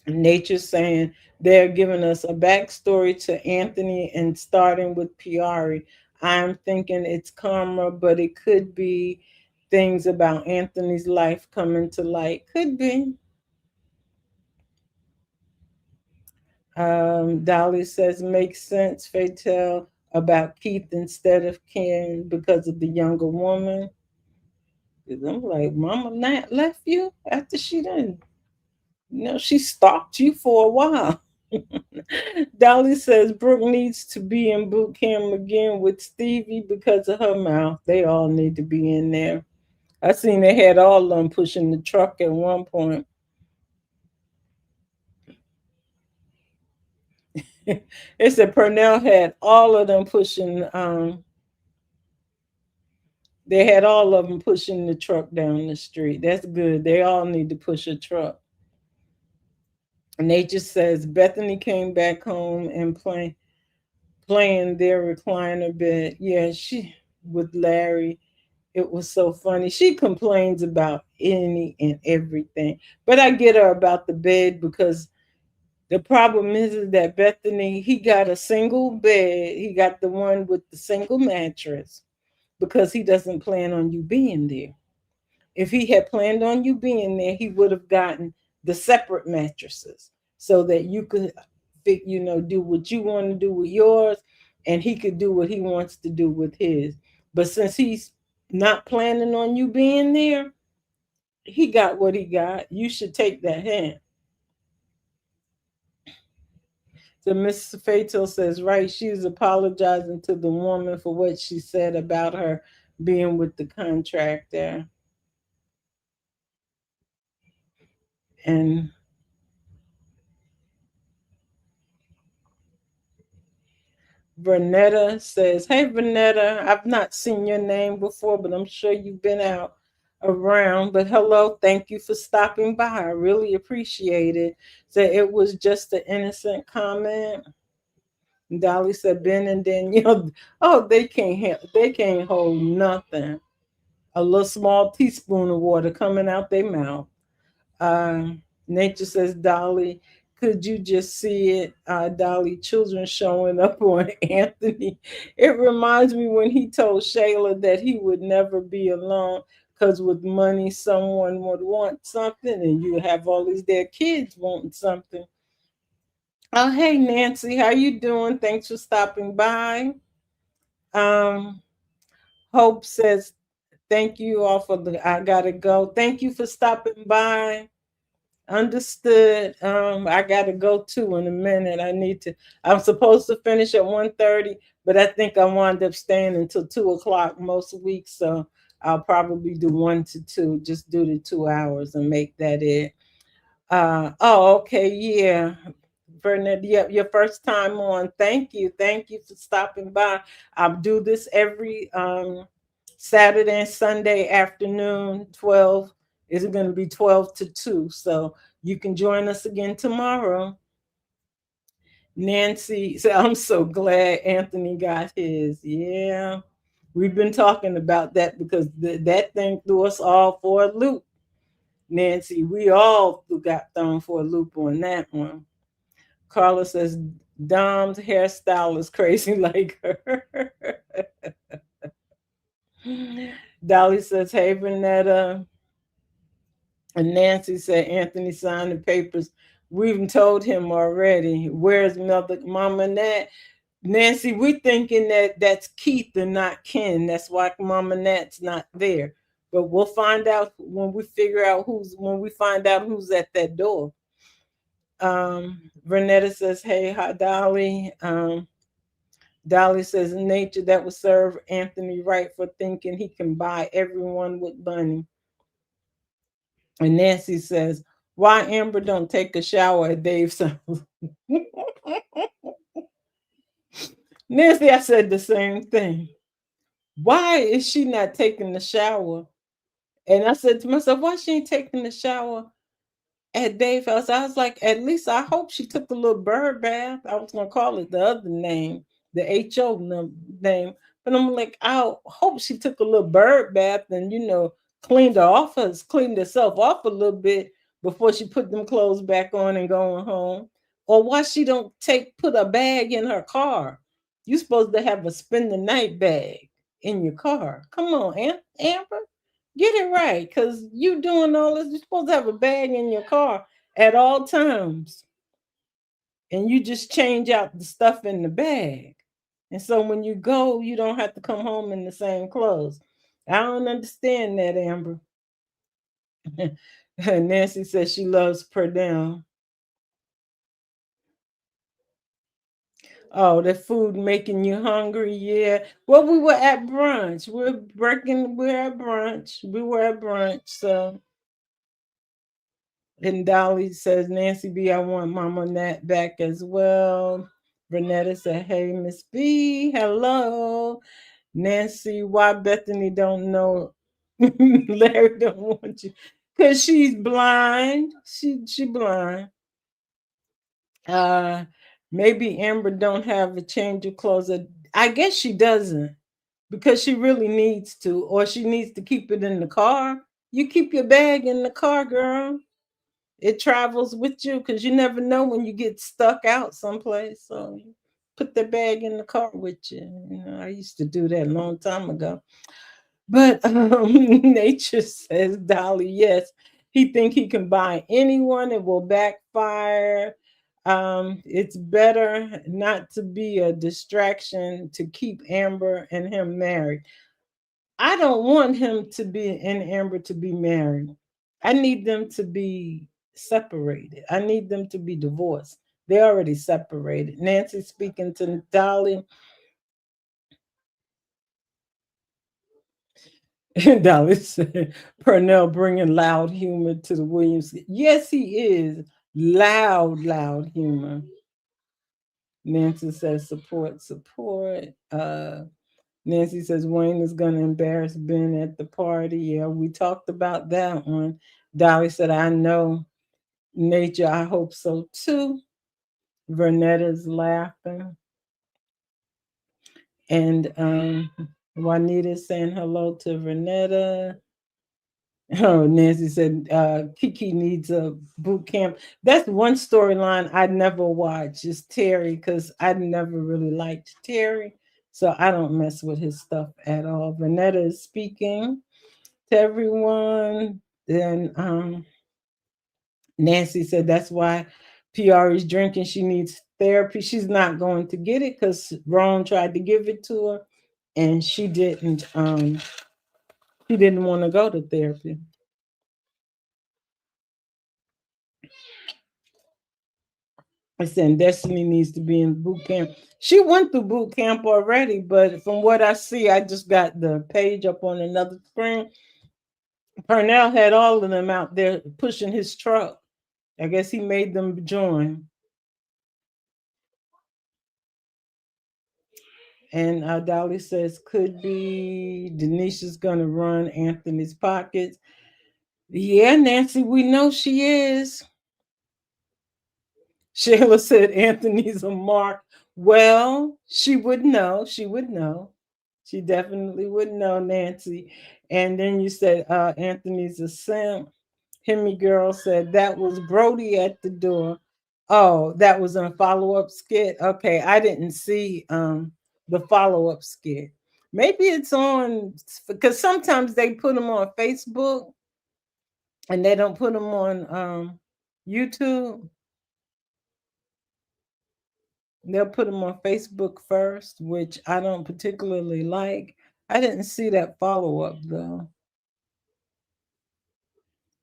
Nature's saying they're giving us a backstory to Anthony and starting with Piari. I'm thinking it's karma, but it could be things about Anthony's life coming to light. Could be. Dolly says makes sense. Fatal about Keith instead of Ken because of the younger woman. 'Cause I'm like, Mama not left you after she done, she stalked you for a while. Dolly says Brooke needs to be in boot camp again with Stevie because of her mouth. They all need to be in there. I seen they had all of them pushing the truck at one point. It said Purnell had all of them pushing. They had all of them pushing the truck down the street. That's good. They all need to push a truck. Nature says Bethany came back home and playing their recliner bed. Yeah, she with Larry. It was so funny. She complains about any and everything. But I get her about the bed because the problem is that Bethany, he got a single bed. He got the one with the single mattress because he doesn't plan on you being there. If he had planned on you being there, he would have gotten the separate mattresses so that you could, do what you want to do with yours, and he could do what he wants to do with his. But since he's not planning on you being there, he got what he got. You should take that hand. So Mrs. Fatal says, right, she's apologizing to the woman for what she said about her being with the contractor. And Vernetta says, hey, Vernetta, I've not seen your name before, but I'm sure you've been out around. But hello, thank you for stopping by. I really appreciate it. So it was just an innocent comment. Dolly said, Ben and Danielle, oh, they can't hold nothing. A little small teaspoon of water coming out their mouth. Nature says, Dolly, could you just see it? Dolly, children showing up on Anthony. It reminds me when he told Shayla that he would never be alone because with money, someone would want something, and you have all these dead kids wanting something. Oh, hey, Nancy, how you doing? Thanks for stopping by. Um, Hope says, thank you all for the, I gotta go. Thank you for stopping by. Understood. I gotta go too in a minute. I'm supposed to finish at 1:30, but I think I wound up staying until 2 o'clock most weeks. So I'll probably do 1 to 2, just do the 2 hours and make that it. Oh, okay, yeah. Bernard, yep, your first time on. Thank you. Thank you for stopping by. I'll do this every Saturday and Sunday afternoon, 12. Is it going to be 12 to 2? So you can join us again tomorrow. Nancy, so I'm so glad Anthony got his. Yeah. We've been talking about that because that thing threw us all for a loop. Nancy, we all got thrown for a loop on that one. Carla says Dom's hairstyle is crazy like her. Dolly says, hey, Vanetta. And Nancy said, Anthony signed the papers. We've told him already. Where's Mama Nat? Nancy, we thinking that that's Keith and not Ken. That's why Mama Nat's not there. But we'll find out when we find out who's at that door. Vernetta says, hey, hi, Dolly. Dolly says, nature that would serve Anthony right for thinking he can buy everyone with money. And Nancy says, why Amber don't take a shower at Dave's house? Nancy, I said the same thing. Why is she not taking the shower? And I said to myself, why she ain't taking the shower at Dave's house? I was like, at least I hope she took a little bird bath. I was gonna call it the other name, the HO name. But I'm like, I hope she took a little bird bath and cleaned herself off a little bit before she put them clothes back on and going home. Or why she don't put a bag in her car? You supposed to have a spend the night bag in your car. Come on, Amber. Get it right, because you doing all this. You're supposed to have a bag in your car at all times. And you just change out the stuff in the bag. And so when you go, you don't have to come home in the same clothes. I don't understand that, Amber. Nancy says she loves Perdell. Oh, the food making you hungry, yeah. Well, we were at brunch. We're at brunch. We were at brunch, so. And Dolly says, Nancy B, I want Mama Nat back as well. Renetta said, "Hey, Miss B, hello." Nancy, why Bethany don't know Larry don't want you? Cause she's blind. She blind. Uh, maybe Amber don't have a change of clothes. I guess she doesn't because she really needs to, or she needs to keep it in the car. You keep your bag in the car, girl. It travels with you because you never know when you get stuck out someplace. So put the bag in the car with you. You know, I used to do that a long time ago. But nature says, Dolly, yes, he think he can buy anyone. It will backfire. It's better not to be a distraction to keep Amber and him married. I don't want him to be and Amber to be married. I need them to be separated. I need them to be divorced. They're already separated. Nancy speaking to Dolly. Dolly said, Purnell bringing loud humor to the Williams. Yes, he is. Loud humor. Nancy says, support. Nancy says, Wayne is going to embarrass Ben at the party. Yeah, we talked about that one. Dolly said, I know. Nature, I hope so too. Vernetta's laughing. And Juanita's saying hello to Vernetta. Oh, Nancy said Kiki needs a boot camp. That's one storyline I never watch is Terry because I never really liked Terry. So I don't mess with his stuff at all. Vanetta is speaking to everyone. Then Nancy said that's why PR is drinking. She needs therapy. She's not going to get it because Ron tried to give it to her and she didn't want to go to therapy. I said Destiny needs to be in boot camp. She went through boot camp already, but from what I see, I just got the page up on another screen. Purnell had all of them out there pushing his truck. I guess he made them join. And Dolly says, could be Denisha's going to run Anthony's pockets. Yeah, Nancy, we know she is. Shayla said Anthony's a mark. Well, she would know. She would know. She definitely would know, Nancy. And then you said Anthony's a simp. Hemi girl said that was Brody at the door. Oh, that was a follow-up skit. Okay, I didn't see the follow-up skit. Maybe it's on because sometimes they put them on Facebook and they don't put them on YouTube. They'll put them on Facebook first, which I don't particularly like. I didn't see that follow up though.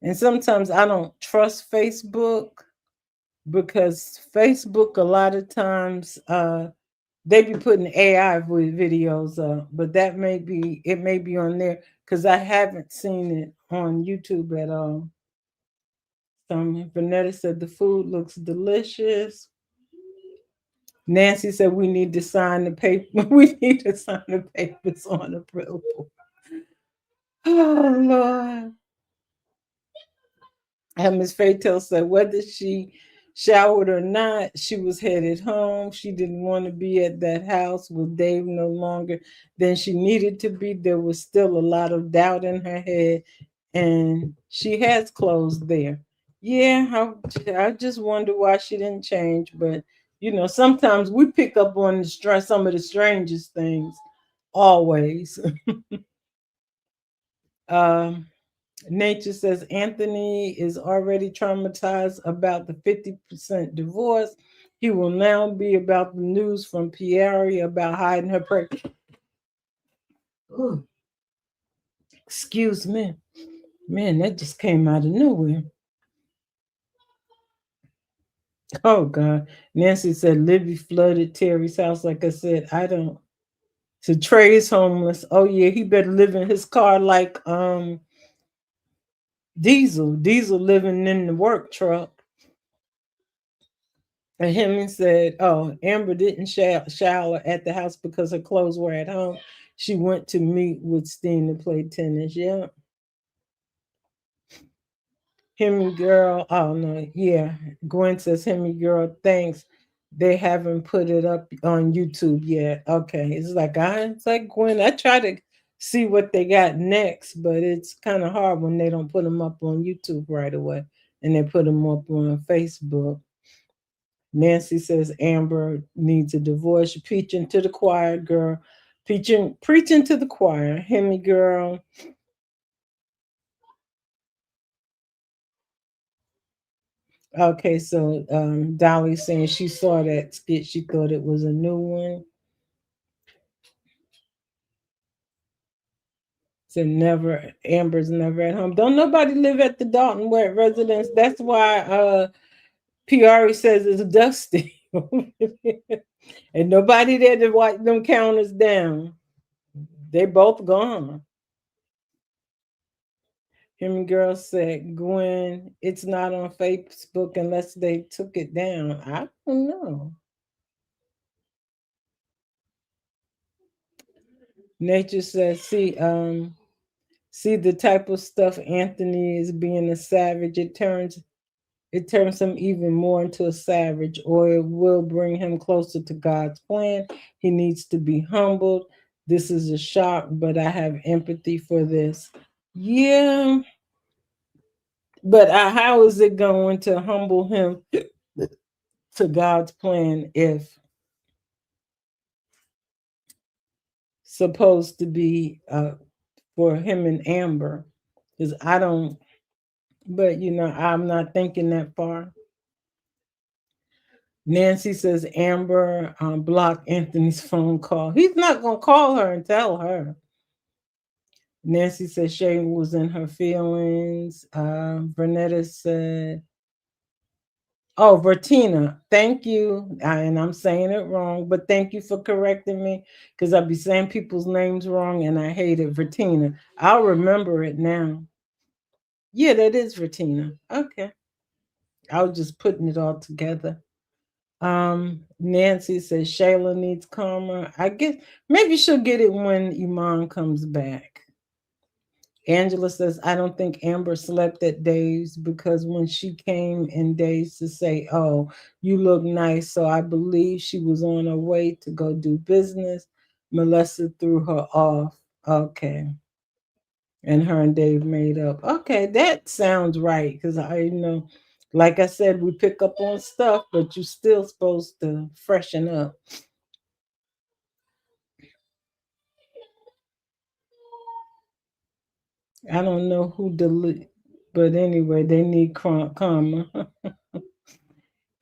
And sometimes I don't trust Facebook because Facebook a lot of times they be putting AI videos up, but that may be it may be on there because I haven't seen it on YouTube at all. Vanetta said the food looks delicious. Nancy said we need to sign the paper. We need to sign the papers on approval. Oh Lord. And Miss Fatel said whether she showered or not, she was headed home. She didn't want to be at that house with Dave no longer than she needed to be. There was still a lot of doubt in her head, and she has clothes there. Yeah, I just wonder why she didn't change. But you know, sometimes we pick up on some of the strangest things. Always. um, Nature says Anthony is already traumatized about the 50% divorce. He will now be about the news from Pierre about hiding her pregnancy. Excuse me. Man, that just came out of nowhere. Oh God. Nancy said Libby flooded Terry's house. Like I said, I don't. So Trey is homeless. Oh yeah, he better live in his car like Diesel. Diesel living in the work truck. And Hemming said, "Oh, Amber didn't shower at the house because her clothes were at home. She went to meet with Steen to play tennis." Yeah, Hemi girl. Oh no, yeah. Gwen says Hemi girl. Thanks. They haven't put it up on YouTube yet. Okay, it's like Gwen. I try to see what they got next, but it's kind of hard when they don't put them up on YouTube right away, and they put them up on Facebook. Nancy says Amber needs a divorce. Preaching to the choir, girl. Preaching to the choir. Hemi girl. Okay, so Dolly saying she saw that skit. She thought it was a new one. So never, Amber's never at home. Don't nobody live at the Dalton residence. That's why Piari says it's dusty. And nobody there to wipe them counters down. They both gone. Him and girl said, Gwen, it's not on Facebook unless they took it down. I don't know. Nature says, see the type of stuff Anthony is being a savage. It turns him even more into a savage, or it will bring him closer to God's plan. He needs to be humbled. This is a shock, but I have empathy for this. Yeah, but how is it going to humble him to God's plan if supposed to be for him and Amber? Because I don't, but I'm not thinking that far. Nancy says Amber blocked Anthony's phone call. He's not going to call her and tell her. Nancy says Shay was in her feelings. Vernetta said, oh, Vertina, thank you. And I'm saying it wrong, but thank you for correcting me because I'll be saying people's names wrong and I hate it. Vertina. I'll remember it now. Yeah, that is Vertina. Okay. I was just putting it all together. Nancy says Shayla needs karma. I guess maybe she'll get it when Iman comes back. Angela says, I don't think Amber slept at Dave's because when she came in Dave's to say, oh, you look nice. So I believe she was on her way to go do business. Melissa threw her off. Okay. And her and Dave made up. Okay, that sounds right. Because like I said, we pick up on stuff, but you're still supposed to freshen up. I don't know who delete, but anyway, they need karma.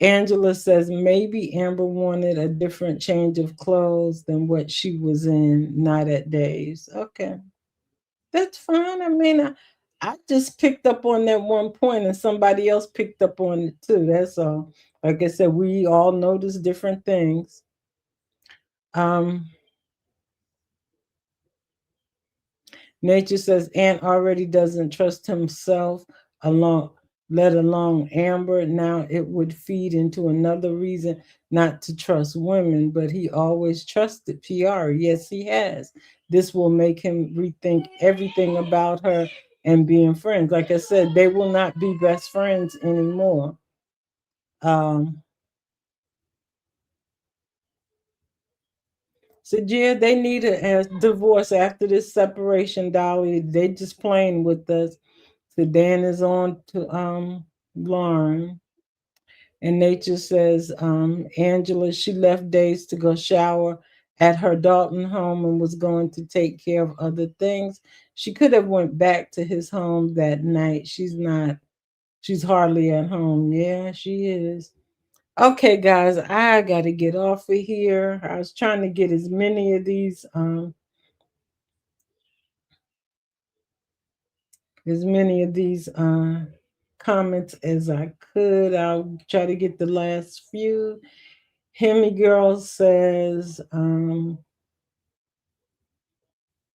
Angela says maybe Amber wanted a different change of clothes than what she was in, not at Dave's. Okay, that's fine. I mean, I just picked up on that one point, and somebody else picked up on it too. That's all. Like I said, we all notice different things. Um, Nature says Ant already doesn't trust himself alone, let alone Amber. Now it would feed into another reason not to trust women, but he always trusted PR. Yes, he has. This will make him rethink everything about her and being friends. Like I said, they will not be best friends anymore. Um, so yeah, they need a divorce after this separation, Dolly. They just playing with us. So Dan is on to Lauren. And Nature says Angela, she left Days to go shower at her Dalton home and was going to take care of other things. She could have went back to his home that night. She's hardly at home. Yeah, she is. Okay, guys, I gotta get off of here. I was trying to get as many of these comments as I could. I'll try to get the last few. Hemi Girl says, all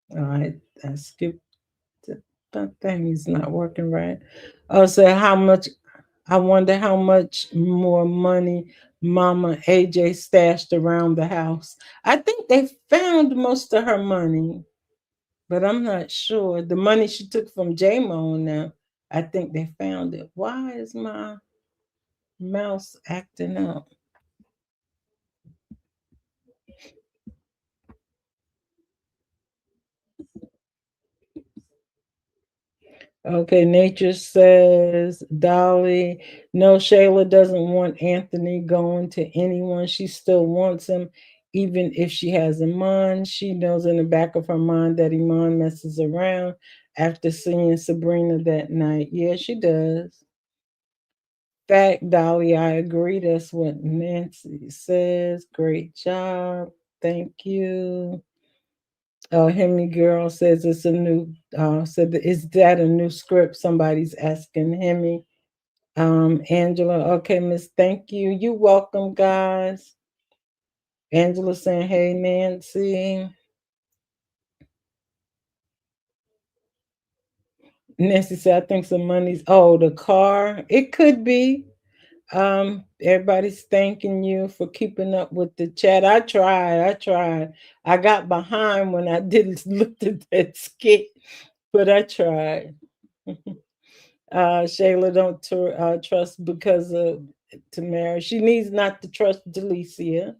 right, I skipped it. That thing is not working right. Oh, so how much, I wonder how much more money Mama AJ stashed around the house. I think they found most of her money, but I'm not sure. The money she took from J-Mo now, I think they found it. Why is my mouse acting up? Okay, Nature says, Dolly, no, Shayla doesn't want Anthony going to anyone. She still wants him, even if she has Iman. She knows in the back of her mind that Iman messes around after seeing Sabrina that night. Yeah, she does. Fact, Dolly, I agree. That's what Nancy says. Great job. Thank you. Hemi Girl says it's a new, said, is that a new script? Somebody's asking Hemi. Angela, okay, Miss, thank you. You welcome, guys. Angela saying, hey, Nancy. Nancy said, I think some money's, oh, the car. It could be. Everybody's thanking you for keeping up with the chat. I tried. I got behind when I didn't look at that skit, but I tried. Shayla don't trust because of Tamara. She needs not to trust Delicia.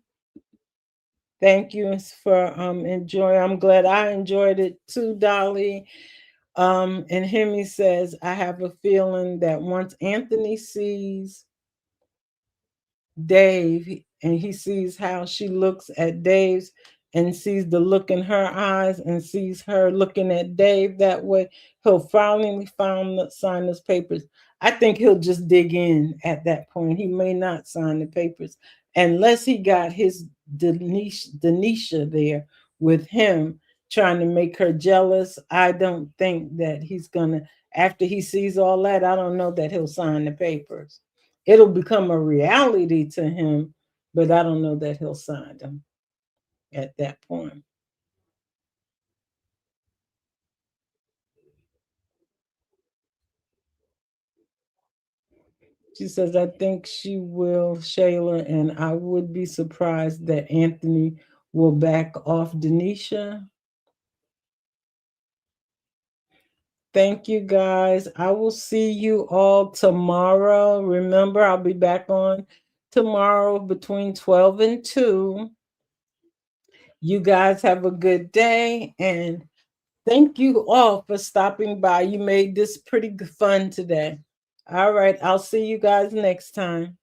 Thank you for enjoying. I'm glad I enjoyed it too, Dolly. And Hemi says, I have a feeling that once Anthony sees Dave and he sees how she looks at Dave's and sees the look in her eyes and sees her looking at Dave that way, he'll finally sign those papers. I think he'll just dig in at that point. He may not sign the papers unless he got his Denisha there with him trying to make her jealous. I don't think that he's gonna, after he sees all that, I don't know that he'll sign the papers. It'll become a reality to him, but I don't know that he'll sign them at that point. She says, I think she will, Shayla, and I would be surprised that Anthony will back off Denisha. Thank you guys. I will see you all tomorrow. Remember, I'll be back on tomorrow between 12 and 2. You guys have a good day and thank you all for stopping by. You made this pretty fun today. All right, I'll see you guys next time.